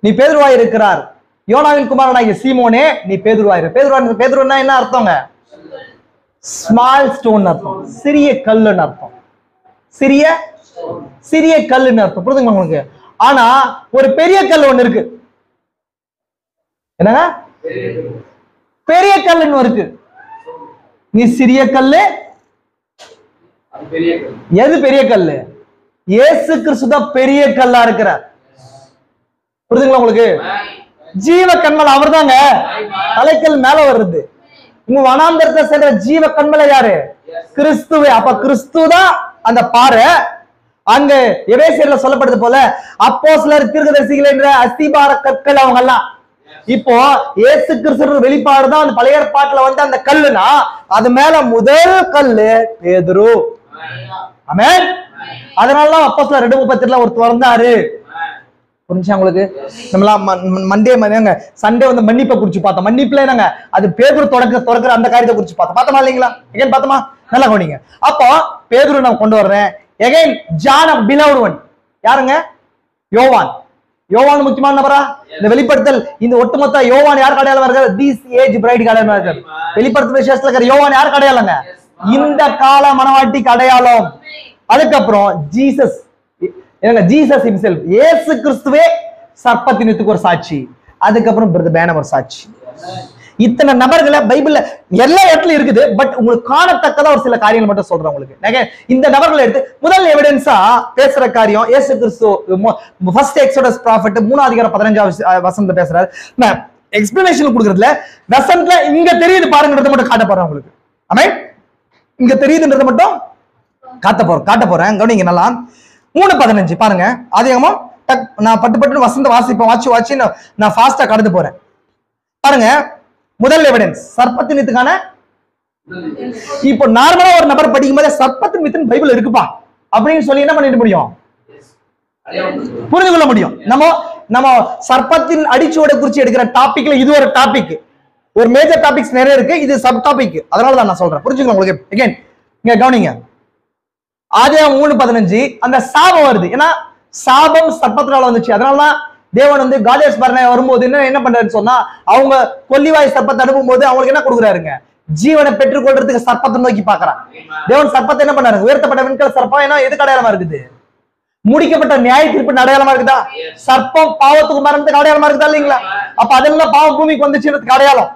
நீ பேதுருவாய் இருக்கிறார், யோனாவின் குமாரனாகிய சீமோனே நீ பேதுருவாயிரு. பேதுருன்னா என்ன அர்த்தங்க? ஸ்மால் ஸ்டோன் அர்த்தம், சிறிய கல்லுன்னு அர்த்தம். சிறிய சிறிய கல்லுன்னு அர்த்தம். புரியுதுங்களா உங்களுக்கு? ஆனா ஒரு பெரிய கல் ஒண்ணு இருக்கு. என்னங்க? பெரிய கல்லுன்னு இருக்கு. நீ சிறிய கல்லு, எது பெரிய கல்லு? இயேசு கிறிஸ்து தான் பெரிய கல்லா இருக்கிறார். புரியுதுங்களா உங்களுக்கு? ஜீவ கண்மலை அவர் தாங்க. தலைக்கல் மேல வருது. உங்க வனாந்தரத்தை சென்ற ஜீவ கண்மலை யாரு? கிறிஸ்துவே. அப்ப கிறிஸ்து தான் அந்த பாறை. அங்க எபேசியர்ல சொல்லப்படுது போல அப்போஸ்தலர் தீர்க்கதரிசிகள் என்ற அஸ்திபார கற்கள் அவங்க எல்லாம். இப்போ இயேசு கிறிஸ்து வெளிப்பாடுதான் அந்த பழைய ஏற்பாட்டுல வந்து அந்த கல்லுனா அது மேல முதல் கல்லு பேதுரு. ஆமென். அதனாலதான் அப்போஸ்தலர் 2:38 ஒரு திறந்தாரு. புரிஞ்சா உங்களுக்கு? நம்மளாம் மண்டே சண்டே வந்து மன்னிப்பை குறிச்சு பார்த்தோம். மன்னிப்புல என்னங்க? அது பேதுரு தொடக்கிற அந்த காரியத்தை குறிச்சு பார்த்தோம். பார்த்தோமா இல்லைங்களா? எகைன் பார்த்தோமா? நல்லா கவனிங்க. அப்போ பேதுரு நான் கொண்டு வர்றேன். எகைன் ஜான் ஆஃப் பிலவ்ட் ஒன் யாருங்க? யோவான். யோவான் முக்கியமான நபரா? இந்த வெளிப்படுத்தல் இந்த ஒட்டுமொத்த யோவான் யார் அடையாளமா இருக்காரு? திஸ் ஏஜ் பிரைட் அடையாளமா இருக்காரு. வெளிப்படுத்தல் விசேஷத்துல இருக்கிற யோவான் யாருக்கு அடையாளங்க? இந்த கால மனவாட்டிக்கு அடையாளம். அதுக்கப்புறம் ஜீசஸ், ஜீசஸ் himself, இயேசு கிறிஸ்துவே சர்ப்பத்தின் வித்துக்கு ஒரு சாட்சி. அதுக்கப்புறம் பிரதர் பேனம் ஒரு சாட்சி. இத்தனை நபர்களை பைபிள்ல எல்லா இடத்துலயும் இருக்குது. பட் உங்களுக்கு காணத்தக்கதா ஒரு சில காரியங்கள் மட்டும் சொல்றேன் உங்களுக்கு. இந்த நபர்களை எடுத்து முதல் எவிடன்ஸா பேசுற காரியம் இயேசு கிறிஸ்து ஃபர்ஸ்ட் எக்ஸோடஸ் ப்ராஃபட் 3:15 வசனத்தை பேசுறாரு. நான் எக்ஸ்பிளனேஷன் கொடுக்கறதுல வசனத்துல இங்க தெரியுது பாருங்கறத மட்டும் காட்ட போறேன் உங்களுக்கு. ஆமென். இங்க தெரியுதுன்றத மட்டும் காட்ட போறேன். கவனிங்க நல்லா. 3:15 பாருங்க. அதிகமா நான் பட்டு வசந்த வாசிப்பேன். வாட்சி நான் ஃபாஸ்டா கடந்து போறேன். பாருங்க. முதல் எவிடன்ஸ் சர்ப்பத்தின் வித்துக்கான. இப்போ நார்மலா ஒரு நபர் படிக்கும் போது சர்ப்பத்தின் வித்து பைபிள் இருக்குப்பா அப்படின்னு சொல்லி என்ன பண்ணிட முடியும்? புரிந்து கொள்ள முடியும். நம்ம சர்ப்பத்தின் அடிச்சுவடை குறிச்சு எடுக்கிற டாபிக்ல இது ஒரு டாபிக். ஒரு மேஜர் டாபிக்ஸ் நிறைய இருக்கு. இது சப் டாபிக். அதனாலதான் நான் சொல்றேன். புரிஞ்சுக்கலாம் உங்களுக்கு? அகைன் இங்க கவனிங்க. ஆதியாகமம் 3:15 அந்த சாபம் வருது. ஏன்னா சாபம் சர்ப்பத்தினால வந்துச்சு. அதனாலதான் தேவன் வந்து காலியாஸ் பர்னே வரும்போது என்ன பண்றாருன்னு சொன்னா அவங்க கொல்லிவாய் சர்ப்பத்தை அனுப்பும் போது அவங்களுக்கு என்ன கொடுக்குறாருங்க? ஜீவனை பெற்றுக் கொள்றதுக்கு சர்ப்பத்தை நோக்கி பாக்குறான். தேவன் சர்ப்பத்தை என்ன பண்ணாரு? உயர்த்தப்பட்ட விண்கல சர்ப்பம். ஏன்னா எதுக்கு அடையாளமா இருக்குது? முடிக்கப்பட்ட நியாய தீர்ப்பு அடையாளமா இருக்குதா? சர்ப்பம் பாவத்துக்கு மரணத்துக்கு அடையாளமா இருக்குதா இல்லைங்களா? அப்ப அதெல்லாம் பாவ பூமிக்கு வந்துச்சுன்றதுக்கு அடையாளம்.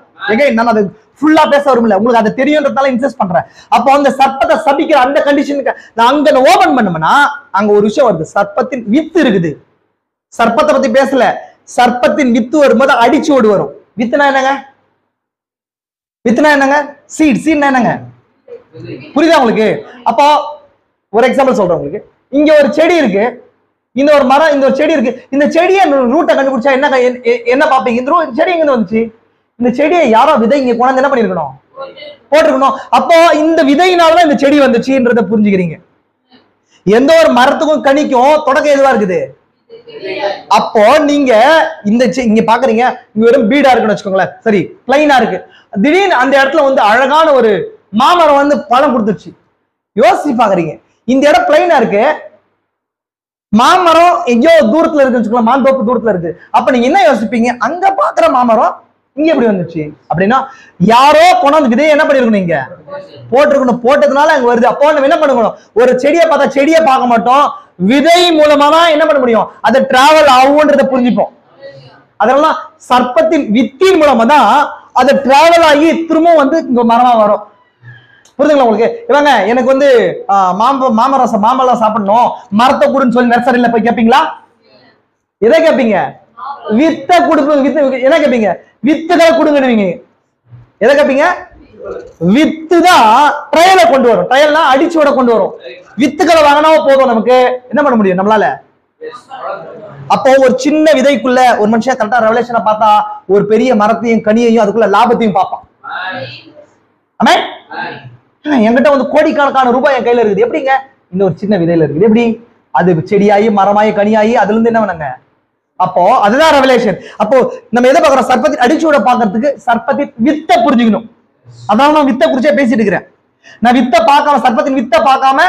நான் அது ஃபுல்லா பேச வரும்ல, உங்களுக்கு அதை தெரியும்ன்றதால இன்சிஸ்ட் பண்றேன். அப்போ அந்த சர்ப்பத்தை சபிக்கிற அந்த கண்டிஷனுக்கு நான் அங்க ஓபன் பண்ணுவேன்னா அங்க ஒரு விஷயம் வருது. சர்ப்பத்தின் வித்து இருக்குது. சர்ப்பத்தை பத்தி பேசல. சர்ப்பத்தின் வித்து வரும்போது அடிச்சுவோடு வரும். வித்துனா என்னங்க? வித்துனா என்னங்க? சீட்னா என்னங்க? புரியுதா உங்களுக்கு? அப்போ ஒரு எக்ஸாம்பிள் சொல்றேன் உங்களுக்கு. இங்க ஒரு செடி இருக்கு, இந்த ஒரு மரம், இந்த ஒரு செடி இருக்கு. இந்த செடியை ரூட்டை கண்டுபிடிச்சா என்ன பாப்பீங்க? இந்த செடி எங்க வந்துச்சு? இந்த செடியை யாரோ விதை இங்க கொண்டாந்து என்ன பண்ணிருக்கணும்? போட்டிருக்கணும். அப்போ இந்த விதையினாலதான் இந்த செடி வந்துச்சுன்றத புரிஞ்சுக்கிறீங்க. எந்த ஒரு மரத்துக்கும் கனிக்கும் தொடக்கம் எதுவா இருக்குது? அப்போ நீங்க இங்க பாக்குறீங்க, இங்க வெறும் பீடா இருக்குன்னு வச்சுக்கோங்களேன். சரி, பிளைனா இருக்கு. திடீர்னு அந்த இடத்துல வந்து அழகான ஒரு மாமரம் வந்து பழம் கொடுத்துருச்சு. யோசிச்சு பாக்குறீங்க, இந்த இடம் பிளைனா இருக்கு, மாமரம் எங்கேயோ தூரத்துல இருக்குன்னு வச்சுக்கலாம், மாந்தோப்பு தூரத்துல இருக்கு. அப்ப நீங்க என்ன யோசிப்பீங்க? அங்க பாக்குற மாமரம் இங்க எப்படி வந்துச்சு அப்படின்னா யாரோ கொண்டாந்து விதையை என்ன பண்ணிருக்கணும்? இங்க போட்டிருக்கணும். போட்டதுனால அங்க வருது. அப்போ நம்ம என்ன பண்ணணும்? ஒரு செடியை பார்த்தா செடியை பார்க்க மாட்டோம், விதை மூலமா தான் என்ன பண்ண முடியும்? அதை டிராவல் ஆகும்ன்றத புரிஞ்சுப்போம். அதனால சர்ப்பத்தின் வித்தின் மூலமா தான் அதை டிராவல் ஆகி திரும்பவும் வந்து இங்க மரமா வரும். புரியுதுங்களா உங்களுக்கு? இவங்க எனக்கு வந்து மாமரம் சாப்பிடணும், மரத்தை கொடுன்னு சொல்லி நர்சரியில போய் கேட்பீங்களா? எதை கேட்பீங்க? வித்த கொடுப்பீங்க. என்ன கேட்பீங்க? வித்துகளை கொடுங்க. எதை கேட்பீங்க? வித்து தான் ட்ரையலை கொண்டு வரும். ட்ரையல்னா அடிச்சோட கொண்டு வரும். வித்துக்களை வாங்கினா போதும், நமக்கு என்ன பண்ண முடியும் நம்மளால? அப்போ ஒரு சின்ன விதைக்குள்ள ஒரு மனுஷன் கரெக்டா ரெவலேஷனை பார்த்தா ஒரு பெரிய மரத்தையும் கனியையும் அதுக்குள்ள லாபத்தையும் பார்ப்பான். ஆமே, என்கிட்ட வந்து கோடிக்கணக்கான ரூபாய் என் கையில இருக்குது. எப்படிங்க? இந்த ஒரு சின்ன விதையில இருக்குது. எப்படி அது செடியாயி மரமாயி கனியாயி அதுல இருந்து என்ன பண்ணாங்க? அப்போ அதுதான் ரெவலேஷன். அப்போ நம்ம எதை பார்க்கிறோம்? சர்ப்பத்தின் அடிச்சோட பாக்குறதுக்கு சர்ப்பத்தின் வித்த புரிஞ்சுக்கணும். அதான் நான் வித்த குறிச்சே பேசிட்டு இருக்கிறேன். நான் வித்த பார்க்காம, சர்ப்பத்தின் வித்த பார்க்காம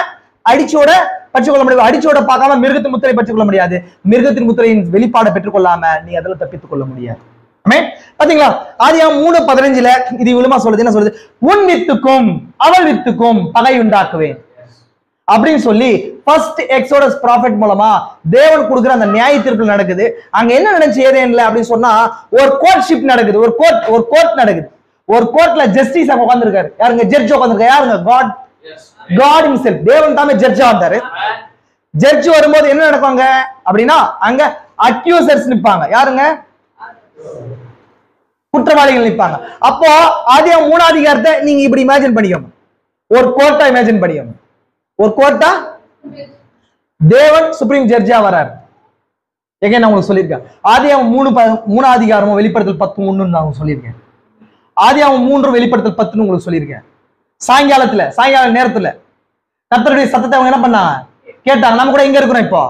அடிச்சோட பற்றுக்கொள்ள முடியாது. அடிச்சோட பார்க்காம மிருகத்தின் முத்திரை பற்றுக்கொள்ள முடியாது. மிருகத்தின் முத்திரையின் வெளிப்பாடை பெற்றுக்கொள்ளாம நீ அதில் தப்பித்துக் கொள்ள முடியாது. பாத்தீங்களா? ஆதியாகமம் 3:15 இது இவ்வளமா சொல்லுது. என்ன சொல்லுது? உன் வித்துக்கும் அவள் வித்துக்கும் பகை உண்டாக்குவேன். அப்படின்னு சொல்லி ஃபர்ஸ்ட் எக்ஸோடஸ் ப்ராஃபெட் மூலமா தேவன் கொடுக்குற அந்த நியாய தீர்ப்பு நடக்குது. அங்க என்ன நடந்துச்சு ஏதேன்ல அப்படின்னு சொன்னா ஒரு கோர்ட்ஷிப் நடக்குது, ஒரு கோர்ட் நடக்குது. ஒரு கோர்ட்ல ஜஸ்டிஸ் அங்க உட்கார்ந்திருக்காரு. யாருங்க? ஜட்ஜ் உட்கார்ந்திருக்காரு. யாருங்க? God himself. தேவன் தாமே ஜட்ஜா வந்தாரு. ஜட்ஜ் வரும்போது என்ன நடக்குவாங்க அப்படின்னா அங்க அக்யூசர்ஸ் நிப்பாங்க. யாருங்க? குற்றவாளிகள் நிப்பாங்க. அப்போ ஆதியாகமம் 3ஆம் அதிகாரத்தை நீங்க இப்படி இமேஜின் பண்ணிக்கோங்க. ஒரு கோர்ட்டா இமேஜின் பண்ணிக்கோங்க. ஒரு கோர்ட்டா தேவன் சுப்ரீம் ஜட்ஜா வராரு. எங்க நான் உங்களுக்கு சொல்லியிருக்கேன். ஆதியாகமம் 3ஆம் அதிகாரமும் வெளிப்படுத்தல் 10:1 நான் சொல்லியிருக்கேன். ஆதியாகமம் 3 வெளிப்படுத்தல் 10 உங்களுக்கு சொல்லியிருக்கேன். சாயங்கால நேரத்துல கர்த்தருடைய சத்தத்தை அவங்க என்ன பண்ணாங்க? கேட்டாங்க. நம்ம கூட எங்க இருக்கிறோம் இப்போ?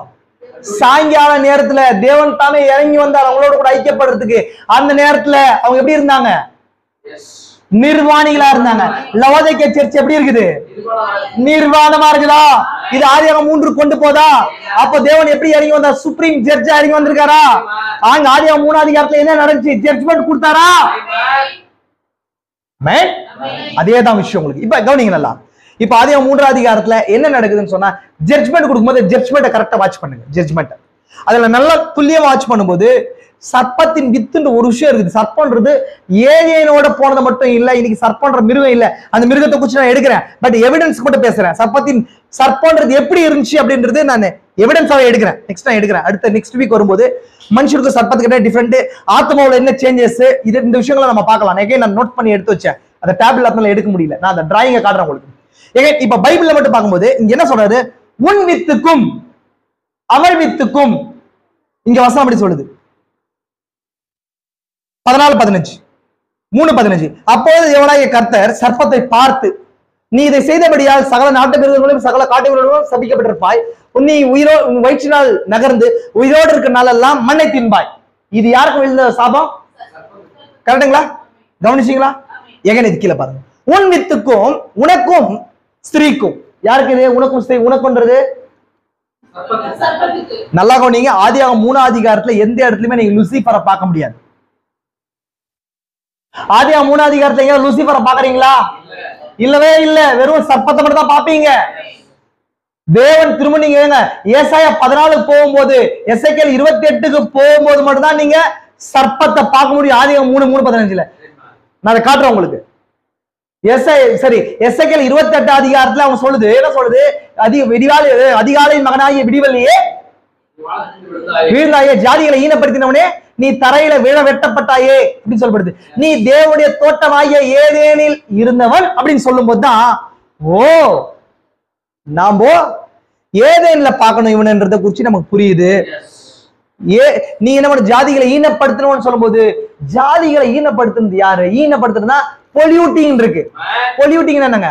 சாயங்கால நேரத்துல தேவன் தாமே இறங்கி வந்தார் அவங்களோட கூட ஐக்கியப்படுறதுக்கு. அந்த நேரத்துல அவங்க எப்படி இருந்தாங்க? நிர்வாணிகளா இருந்தாங்க. லவோதிக்கேயா சர்ச் எப்படி இருக்குது? நிர்வாணமா இருக்குதா? இது ஆதியாகமம் 3 கொண்டு போதா? அப்ப தேவன் எப்படி இறங்கி வந்தார்? சுப்ரீம் ஜட்ஜா இறங்கி வந்திருக்காரா? அங்க ஆதியாகமம் 3ஆம் அதிகாரத்துல என்ன நடந்துச்சு? ஜட்ஜ்மெண்ட் கொடுத்தாரா? அதேதான் விஷயம் உங்களுக்கு. இப்ப கவனிங்க நல்லா. இப்ப ஆதியாகமம் 3ஆம் அதிகாரத்துல என்ன நடக்குதுன்னு சொன்னா ஜட்ஜ்மெண்ட் கொடுக்கும்போது ஜட்ஜ்மெண்ட்டை கரெக்டா வாட்ச் பண்ணுங்க. ஜட்ஜ்மெண்ட் அதுல நல்லா துல்லியமா வாட்ச் பண்ணும்போது சர்ப்பத்தின் வித்துன்ற ஒரு விஷயம் இருக்குது. சர்ப்பன்றது ஏதேனோட போனது மட்டும் இல்ல. இன்னைக்கு சர்ப்பன்ற மிருகம் இல்ல. அந்த மிருகத்தை குறிச்சு நான் எடுக்கிறேன். பட் எவிடன்ஸ் மட்டும் பேசுறேன். சர்ப்பன்றது எப்படி இருந்துச்சு அப்படின்றது நான் எவிடன்ஸாவே எடுக்கிறேன். நெக்ஸ்ட் நான் எடுக்கிறேன். அடுத்த நெக்ஸ்ட் வீக் வரும்போது மனுஷருக்கு சர்ப்பத்துக்கிட்ட டிஃபரெண்ட் ஆத்மாவில் என்ன சேஞ்சஸ் இந்த விஷயங்களை நம்ம பார்க்கலாம். நான் நோட் பண்ணி எடுத்து வச்சேன். அந்த டேப்லெட் அதனால எடுக்க முடியல. நான் அந்த டிராயிங்கை காட்டுறேன் உங்களுக்கு. இப்ப பைபிள்ல மட்டும் பார்க்கும்போது இங்க என்ன சொல்றாரு? உன் வித்துக்கும் அவள் வித்துக்கும். இங்க வசனம் அப்படி சொல்லுது. 14:15 3:15 அப்போது தேவனாகிய கர்த்தர் சர்ப்பத்தை பார்த்து, நீ இதை செய்தபடியால் சகல நாட்டு மிருகங்களும் சகல காட்டு மிருகங்களும் சபிக்கப்பட்டிருப்பாய். நீ உன் வயிற்றினால் நகர்ந்து உயிரோடு இருக்க நாளெல்லாம் மண்ணை தின்பாய். இது யாருக்கு விழுந்த சாபம்? கரெக்டுங்களா? கவனிச்சீங்களா? எகன் இது கீழே பாருங்க. உன் வித்துக்கும் உனக்கும் ஸ்திரீக்கும். யாருக்கு இது? உனக்கும் ஸ்திரீ. உனக்குன்றது நல்லா கவனிங்க. ஆதியாகமம் 3ஆம் அதிகாரத்துல எந்த இடத்துலயுமே நீங்க லூசிபரை பார்க்க முடியாது. ஆதியாகமம் 3ஆம் அதிகாரத்துல எங்க லூசிபரை பாக்குறீங்களா? இல்லவே இல்ல. வெறும் சர்ப்பத்தை மட்டும் தான் பாப்பீங்க. தேவன் திரும்ப நீங்க ஏசாயா 14 போகும்போது எசேக்கியேல் 28க்கு போகும்போது மட்டும் தான் நீங்க சர்ப்பத்தை பார்க்க முடியும். ஆதியாகமம் 3:15 நான் அதை காட்டுறேன் உங்களுக்கு. எசேக்கியேல் 28 அதிகாரத்துல அவங்க சொல்லுது. என்ன சொல்லுது? அதிகாலை மகனாகிய விடிவெள்ளியே வீழ்ந்தாயே, ஜாதிகளை ஈனப்படுத்தினவனே, நீ தரையில விழ வெட்டப்பட்டாயே அப்படின்னு சொல்லப்படுது. நீ தேவனுடைய தோட்டமாகிய ஏதேனில் இருந்தவன் அப்படின்னு சொல்லும் போதுதான் ஓ நாம ஏதேன்ல பார்க்கணும் இவனன்றதை குறிச்சு நமக்கு புரியுது. நீ என்ன பண்ண? ஜாதிகளை ஈனப்படுத்தணும்னு சொல்லும் போது ஜாதிகளை ஈனப்படுத்துறது யாரு? ஈனப்படுத்துறதுனா பொல்யூட்டிங் இருக்கு. பொல்யூட்டிங் என்னங்க?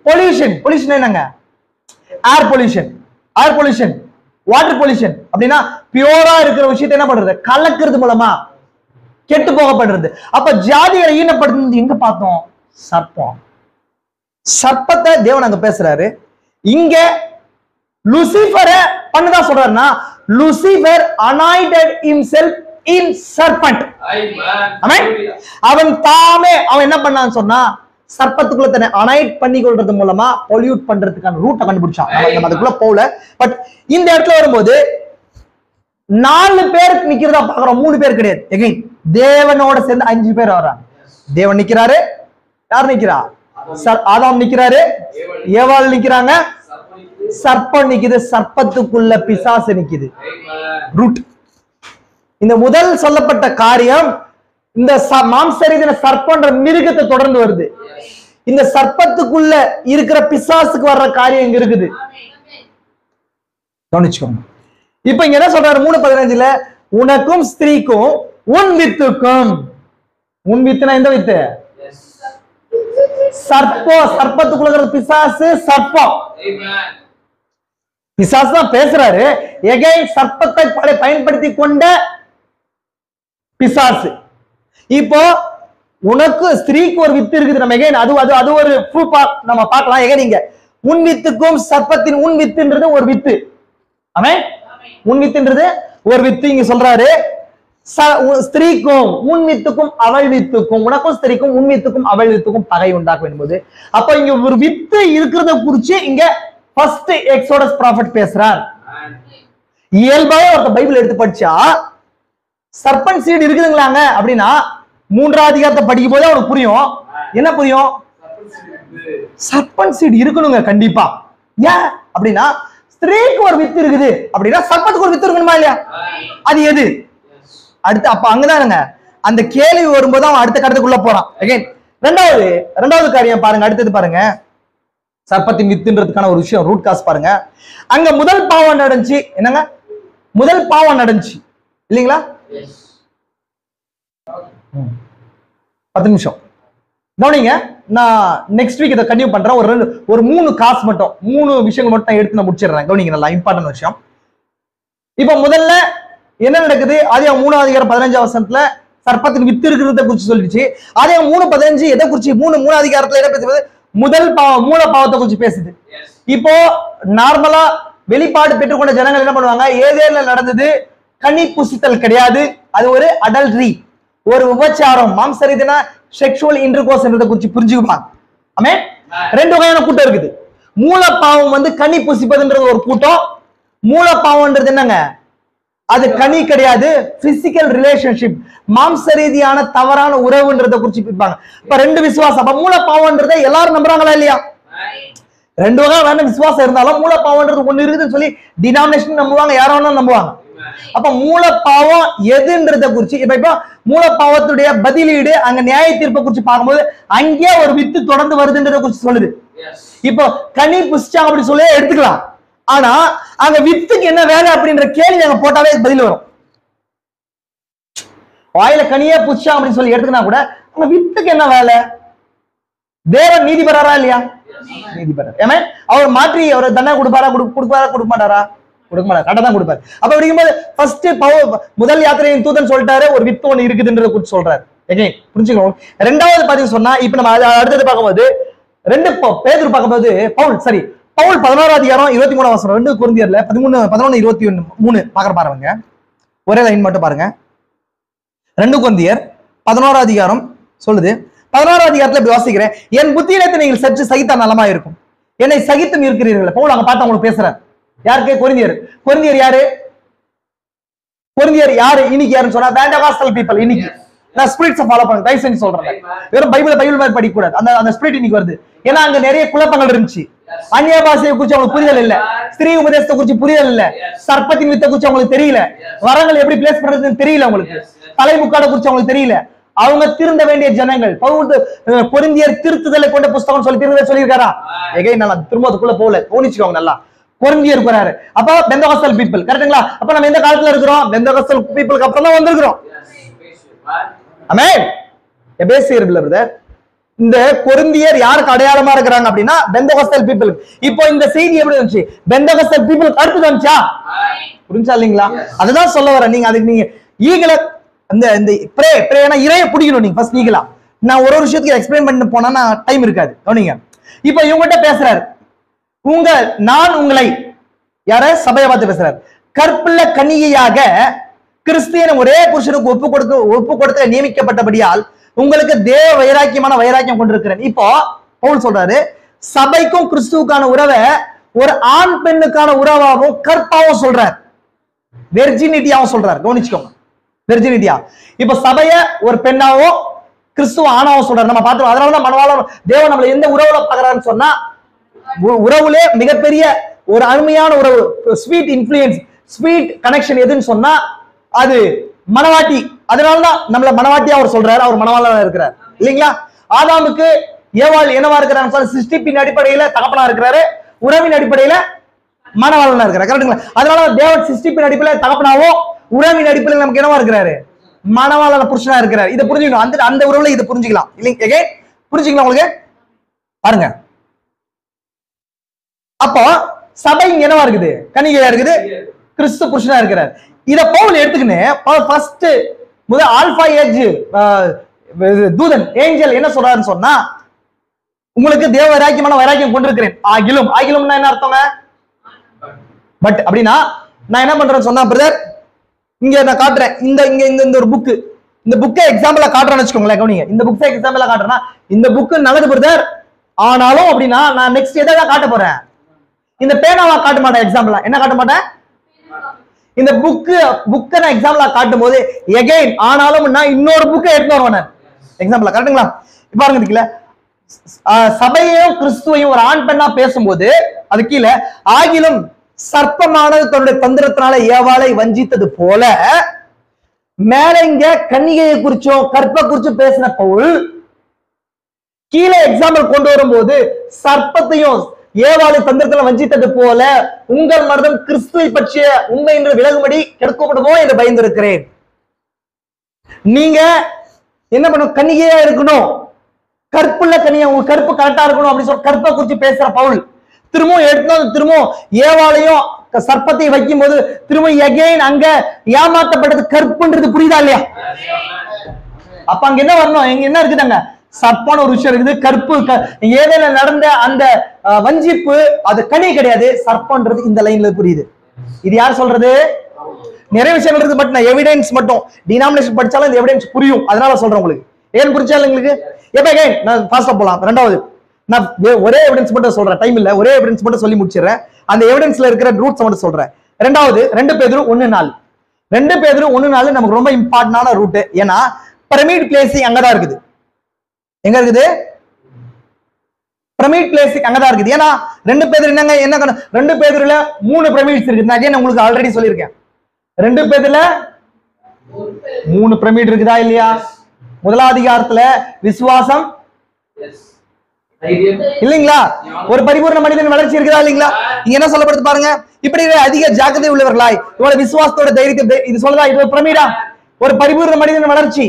பொல்யூஷன். பொல்யூஷன் என்னங்க? Air pollution, air pollution, water pollution. அப்படின்னா பியூரா இருக்கிற விஷயத்தை என்ன பண்றது? கலக்கிறது மூலமா கெட்டு போகப்படுறது. அப்ப ஜாதிகளை ஈனப்படுத்துறது எங்க பார்த்தோம்? சர்ப்பம். சர்ப்பத்தை தேவன் அங்க பேசுறாரு. இங்க லூசிபரை பண்ணதான் சொல்றாருன்னா Lucifer anointed himself in serpent. ஆமென். அவன் தாமே அவன் என்ன பண்ணான்னு சொன்னா சர்ப்பத்துக்குள்ள தன்னை அனாய்ட் பண்ணி கொள்றது மூலமா பொல்யூட் பண்றதுக்கான ரூட்டை கண்டுபிடிச்சான். நம்ம அதுக்குள்ள போகல. பட் இந்த இடத்துல வரும்போது 4 பேருக்கு நிக்கிறதா பாக்குறோம். 3 பேர் கிடையாது. எகைன் தேவனோட சேர்ந்து 5 பேர் வர்றாங்க. தேவன் நிக்கிறாரு. யார் நிக்கிறா? ஆதாம் நிக்கிறாரு, ஏவாள் நிக்கிறாங்க, சர்ப்பம் நிக்குது, சர்ப்பத்துக்குள்ள பிசாசு நிக்குது. ரூட். இந்த முதல் சொல்லப்பட்ட காரியம் இந்த மாம்சரீதின சர்ப்பன்ற மிருகத்தை தொடர்ந்து வருது. இந்த சர்ப்பத்துக்குள்ள இருக்கிற பிசாசுக்கு வர்ற காரியம் இங்க இருக்குது. கவனிச்சுக்கோங்க. இப்ப இங்க என்ன சொல்றாரு? 3:15 உனக்கும் ஸ்திரீக்கும் உன் வித்துக்கும். உன் வித்துனா எந்த வித்து? சர்ப்பம். சர்ப்பத்துக்குள்ள பிசாசு சர்ப்பம். பிசாசு தான் பேசுறாரு. எகைன் சர்ப்பத்தை பயன்படுத்தி கொண்ட பிசாசு. இப்போ உனக்கு ஸ்திரீக்கு ஒரு வித்து இருக்குது. நம்ம எகைன் அது ஒரு ப்ரூஃபா நம்ம பார்க்கலாம். எகைன் இங்க உன் வித்துக்கும் சர்ப்பத்தின் உன் வித்துன்றது ஒரு வித்து. ஆமென். உன் வித்துன்றது ஒரு வித்து. இங்க சொல்றாரு ஸ்திரீக்கும் உன் வித்துக்கும் அவள் வித்துக்கும், உனக்கும் ஸ்திரீக்கும் உன் வித்துக்கும் அவள் வித்துக்கும் பகை உண்டாக்கும் என்பது. அப்ப இங்க ஒரு வித்து இருக்கிறத குறிச்சு இங்க ஃபர்ஸ்ட் எக்ஸோடஸ் ப்ராஃபட் பேசுறார். இயல்பாவே ஒருத்த பைபிள் எடுத்து படிச்சா சர்பன்ட் சீட் இருக்குதுங்களாங்க அப்படின்னா 3ஆம் அதிகாரத்தை படிக்கும் போதே அவனுக்கு புரியும். என்ன புரியும்? சர்பன்ட் சீட் இருக்கணுங்க கண்டிப்பா. ஏன் அப்படின்னா ஸ்திரீக்கு ஒரு வித்து இருக்குது அப்படின்னா சர்பத்துக்கு ஒரு வித்து இருக்கணுமா இல்லையா? அது எது? அடுத்து அப்ப அங்கதானுங்க அந்த கேள்வி வரும்போது அவன் அடுத்த கருத்துக்குள்ள போறான். அகைன் ரெண்டாவது காரியம் பாருங்க. அடுத்தது பாருங்க, சர்ப்பத்தின் வித்துன்றதுக்கான ஒரு விஷயம் ரூட் காஸ் பாருங்க. அங்க முதல் பாவம் நடந்துச்சு. என்னங்க முதல் பாவம் நடந்துச்சு இல்லைங்களா? 10 நிமிஷம் கவனிங்க. நான் நெக்ஸ்ட் வீக் இதை கண்டினியூ பண்றேன். ஒரு 3 காசு மட்டும் 3 விஷயங்கள் மட்டும் எடுத்து நான் முடிச்சிடுறேன். கவனிங்க, நல்லா இம்பார்ட்டன்ட் விஷயம். இப்ப முதல்ல என்ன நடக்குது? ஆதியாகமம் 3ஆம் அதிகாரம் 15ஆம் வசனத்துல சர்ப்பத்தின் வித்து இருக்கிறத குறிச்சு சொல்லிடுச்சு. ஆதியாகமம் 3:15 எதை குறிச்சு? 3 அதிகாரத்துல என்ன பேசுறது? முதல் பாவம், மூல பாவத்தை குறிச்சு பேசுது. இப்போ நார்மலா வெளிப்பாடு பெற்றுக்கொண்ட ஜனங்கள் என்ன பண்ணுவாங்க? ஏதேன்ல நடந்தது கனி புசித்தல் கிடையாது, அது ஒரு அடல்ட்ரி, ஒரு விபச்சாரம், மாம்சரீதியான செக்ஷுவல் இன்டர்கோர்ஸ் என்றதை குறிச்சு புரிஞ்சுக்குவாங்க. ஆமென். 2 வகையான கூட்டம் இருக்குது. மூல பாவம் வந்து கனி புசிப்பதுன்றது ஒரு கூட்டம். மூல பாவம்ன்றது என்னங்க? அது கனி கிடையாது, பிசிக்கல் ரிலேஷன்ஷிப், மாம்ச ரீதியான தவறான உறவுன்றதை குறிச்சு பிரிப்பாங்க. இப்ப 2 விசுவாசம். அப்ப மூல பாவம்ன்றதை எல்லாரும் நம்புறாங்களா இல்லையா? 2 வகை வேணும் விசுவாசம் இருந்தாலும் மூல பாவம்ன்றது ஒண்ணு இருக்குதுன்னு சொல்லி டினாமினேஷன் நம்புவாங்க, யாரோ நம்புவாங்க. அப்ப மூல பாவம் எதுன்றத குறிச்சு இப்ப மூல பாவத்துடைய பதிலீடு அங்க நியாய தீர்ப்பை குறிச்சு பார்க்கும்போது அங்கே ஒரு வித்து தொடர்ந்து வருதுன்றத குறிச்சு சொல்லுது. இப்போ கனி புசிச்சாங்க அப்படி சொல்லி எடுத்துக்கலாம். ஆனா அங்க வித்துக்கு என்ன வேலை அப்படின்ற கேள்வி அங்க போட்டாவே பதில் வரும். வாயில கனியே புசிச்சாங்க அப்படின்னு சொல்லி எடுத்துக்கினா கூட அங்க வித்துக்கு என்ன வேலை? தேவன் நீதிபரரா இல்லையா? நீதிபரர். ஏமே அவர் மாற்றி அவர் தண்டனை கொடுப்பாரா? கொடுக்க மாட்டாரா? கொடுக்க மாட்டார், கரெக்டா தான் கொடுப்பாரு. அப்ப அப்படிங்கும்போது ஃபர்ஸ்ட் முதல் யாத்திரையின் தூதன் சொல்லிட்டாரு ஒரு வித்து ஒண்ணு இருக்குதுன்றத குறிச்சு சொல்றாரு. புரிஞ்சுக்கணும். 2வது பாத்தீங்க சொன்னா இப்ப நம்ம அடுத்தது பார்க்கும்போது 2 பேதுரு பார்க்கும்போது பவுல் 11ஆம் அதிகாரம் 23ஆம் வசனம் 2 கொரிந்தியர்ல 13, 11, 21, 3 பாக்குற பாருங்க. ஒரே லைன் மட்டும் பாருங்க. 2 கொரிந்தியர் 11ஆம் அதிகாரம் சொல்லுது. 11ஆம் அதிகாரத்துல இப்படி வாசிக்கிறேன். என் புத்தியிலத்தை நீங்கள் சற்று சகித்தா நலமா இருக்கும், என்னை சகித்தும் இருக்கிறீர்கள். பவுல் அங்க பார்த்து அவங்களுக்கு பேசுறாரு. யாருக்கு? கொரிந்தியர் யாரு? கொரிந்தியர் யாரு? இன்னைக்கு யாருன்னு சொன்னா பெந்தகாஸ்டல் பீப்பிள். இன்னைக்கு நான் ஸ்பிரிட்ஸ் ஃபாலோ பண்ண தயவு செஞ்சு சொல்றேன். வெறும் பைபிள் மாதிரி படிக்க கூடாது. அந்த ஸ்பிரிட் இன்னைக்கு வருது. ஏன்னா அங்க நிறைய குழப்பங்கள் இருந்துச்சு. அந்நிய பாஷையை குறிச்சு அவங்களுக்கு புரிதல் இல்ல, ஸ்திரீ உபதேசத்தை குறிச்சு புரிதல் இல்ல, சர்ப்பத்தின் வித்தை குறிச்சு அவங்களுக்கு தெரியல, வரங்கள் எப்படி பிளேஸ் பண்றதுன்னு தெரியல, உங்களுக்கு தலைமுக்காட குறிச்சு அவங்களுக்கு தெரியல. அவங்க திருந்த வேண்டிய ஜனங்கள். கொரிந்தியர் திருத்துதலை கொண்ட புஸ்தகம் சொல்லி திருந்த சொல்லியிருக்காரா? நல்லா திரும்ப அதுக்குள்ள போகல, கவனிச்சுக்கோங்க நல்லா. கொரிந்தியர் போறாரு. அப்ப பெந்தகாஸ்டல் பீப்பிள், கரெக்ட்டுங்களா? அப்ப நம்ம எந்த காலத்துல இருக்கிறோம்? பெந்தகாஸ்டல் பீப்பிளுக்கு அப்புறம் தான் வந்திருக்கிறோம். ஆமென். எபேசியர் பிரதர், இந்த கொரிந்தியர் யாருக்கு அடையாளமா இருக்கிறாங்க அப்படின்னா பெந்தகாஸ்டல் பீப்பிள். இப்போ இந்த செய்தி எப்படி வந்துச்சு? பெந்தகாஸ்டல் பீப்பிள் அடுத்து வந்துச்சா? புரிஞ்சா இல்லைங்களா? அதுதான் சொல்ல வரேன். நீங்க அதுக்கு நீங்க ஈகல இந்த பிரேனா இறைய பிடிக்கணும். நீங்க ஃபர்ஸ்ட் ஈகலா நான் ஒரு விஷயத்துக்கு எக்ஸ்பிளைன் பண்ணி போனா டைம் இருக்காது. கவனிங்க. இப்போ இவங்ககிட்ட பேசுறாரு. நான் உங்களை யார சபையை பார்த்து பேசுறாரு. கற்புள்ள கன்னிகையாக கிறிஸ்தியன் ஒரே புருஷனுக்கு ஒப்பு கொடுக்க நியமிக்கப்பட்டபடியால் உங்களுக்கு தேவ வைராக்கியம் கொண்டிருக்கிறேன். இப்போ பவுல் சொல்றாரு, சபைக்கும் கிறிஸ்துவுக்கான உறவை ஒரு ஆண் பெண்ணுக்கான உறவாகவும் கற்பாவும் சொல்றாரு, வெர்ஜினிட்டியாவும் சொல்றாரு. கவனிச்சுக்கோங்க, வெர்ஜினிட்டியா. இப்ப சபைய ஒரு பெண்ணாவோ கிறிஸ்துவ ஆணாவும் சொல்றாரு. நம்ம பார்த்தோம். அதனாலதான் மனவாளம் தேவன் நம்மள எந்த உறவுல பாக்குறாருன்னு சொன்னா, உறவுலே மிகப்பெரிய ஒரு அருமையான உறவு, ஸ்வீட் இன்ஃப்ளூயன்ஸ், ஸ்வீட் கனெக்ஷன் எதுன்னு சொன்னா அது மனவாட்டி. அதனாலதான் நம்மள மனவாட்டியா அவர் சொல்றாரு. அவர் மனவாளனா இருக்கிறார் இல்லைங்களா? ஆதாமுக்கு ஏவாள் என்னவா இருக்கிறார்? சிருஷ்டிப்பின் அடிப்படையில தகப்பனா இருக்கிறாரு, உறவின் அடிப்படையில மனவாளனா இருக்கிறார். கரெக்டுங்களா? அதனால தேவன் சிருஷ்டிப்பின் அடிப்படையில தகப்பனாவோ உறவின் அடிப்படையில் நமக்கு என்னவா இருக்கிறாரு? மனவாளன புருஷனா இருக்கிறாரு. இதை புரிஞ்சுக்கணும். அந்த உறவுல இதை புரிஞ்சுக்கலாம் இல்லைங்க? புரிஞ்சுக்கலாம் உங்களுக்கு பாருங்க. அப்போ சபை என்னவா இருக்குது? கன்னிகையா இருக்குது, கிறிஸ்து புருஷனா இருக்கிறார். இத பவுல் எடுத்துக்கின்னு ஃபர்ஸ்ட் முதல் ஆல்பா ஏஜ் தூதன் ஏஞ்சல் என்ன சொல்றாருன்னு சொன்னா, உங்களுக்கு தேவ வைராக்கியம் கொண்டிருக்கிறேன். ஆகிலும்னா என்ன அர்த்தங்க? பட் அப்படின்னா நான் என்ன பண்றேன்னு சொன்னா, பிரதர் இங்க நான் காட்டுறேன். இந்த ஒரு புக்கு, இந்த புக்கை எக்ஸாம்பிளா காட்டுறேன்னு வச்சுக்கோங்களேன். கவனிங்க, இந்த புக்கை எக்ஸாம்பிளா காட்டுறேன்னா இந்த புக்கு நல்லது பிரதர். ஆனாலும் அப்படின்னா நான் நெக்ஸ்ட் எதை காட்ட போறேன்? இந்த பேனாவா காட்ட மாட்டேன் எக்ஸாம்பிளா, என்ன காட்ட மாட்டேன், இந்த புக்கை நான் எக்ஸாம்பிளா காட்டும் போது எகைன் ஆனாலும் நான் இன்னொரு புக்கை எடுத்து வருவேன் எக்ஸாம்பிளா. கரெக்டுங்களா? பாருங்க இருக்குல்ல, சபையையும் கிறிஸ்துவையும் ஒரு ஆண் பெண்ணா பேசும்போது அது கீழே ஆகிலும் சர்ப்பமானது தன்னுடைய தந்திரத்தினால ஏவாளை வஞ்சித்தது போல மேல இங்க கன்னிகையை குறிச்சும் கற்பை குறிச்சும் பேசின பவுல் கீழே எக்ஸாம்பிள் கொண்டு வரும்போது சர்ப்பத்தையும் ஏவாளை தந்திரத்துல வஞ்சித்தது போல உங்கள் மனதும் கிறிஸ்துவை பற்றிய உண்மை என்று விலகும்படி கெடுக்கப்படுமோ என்று பயந்திருக்கிறேன். நீங்க என்ன பண்ணணும், கன்னிகையா இருக்கணும், கற்புள்ள கன்னியா, உங்க கற்பு கரெக்டா இருக்கணும் அப்படின்னு சொல்லி கற்பை குறிச்சு பேசுற பவுல் திரும்பவும் எடுத்து திரும்பவும் ஏவாளையும் சர்ப்பத்தை வைக்கும் போது திரும்ப எகைன் அங்க ஏமாற்றப்பட்டது கற்புன்றது புரியுதா இல்லையா? அப்ப அங்க என்ன வரணும், எங்க என்ன இருக்குதாங்க, சர்ப்பான ஒரு விஷயம் இருக்குது, கற்பு ஏதேல நடந்த அந்த வஞ்சிப்பு அது கனி கிடையாது, சர்ப்பன்றது இந்த லைன்ல புரியுது. இது யார் சொல்றது? நிறைய விஷயம் இருக்கு, பட் நான் எவிடன்ஸ் மட்டும் டினாமினேஷன் படிச்சாலும் இந்த எவிடன்ஸ் புரியும், அதனால சொல்றேன் உங்களுக்கு. ஏன் புரிச்சாலும் உங்களுக்கு எப்ப அகைன் நான் ஃபாஸ்டா போலாம். ரெண்டாவது நான் ஒரே எவிடன்ஸ் மட்டும் சொல்றேன், டைம் இல்ல, ஒரே எவிடன்ஸ் மட்டும் சொல்லி முடிச்சிடுறேன், அந்த எவிடன்ஸ்ல இருக்கிற ரூட்ஸ் மட்டும் சொல்றேன். ரெண்டாவது 2 பேதுரு 1:4, 2 பேதுரு 1:4 நமக்கு ரொம்ப இம்பார்ட்டன்டான ரூட். ஏன்னா பிரமிட் பிளேசிங் அங்கதான் இருக்குது. எங்க இருக்குது? பிரமிட் பிளேசிங் அங்கதான் இருக்குது. ஏன்னா 2 பேதுரு என்னங்க, என்ன 2 பேதுருல 3 பிரமிட்ஸ் இருக்கு. நான் அகைன் உங்களுக்கு ஆல்ரெடி சொல்லியிருக்கேன், 2 பேதுருல 3 பிரமிட் இருக்குதா இல்லையா? முதலாவது அதிகாரத்துல விசுவாசம் இல்லைங்களா, ஒரு பரிபூர்ண மனிதன் வளர்ச்சி இருக்குதா இல்லைங்களா? இங்க என்ன சொல்லப்படுது பாருங்க, இப்படி அதிக ஜாக்கிரதை உள்ளவர்களாய் இவரோட விசுவாசத்தோட தைரியத்தை இது சொல்றதா, இது ஒரு பிரமிடா, ஒரு பரிபூர்ண மனிதன் வளர்ச்சி,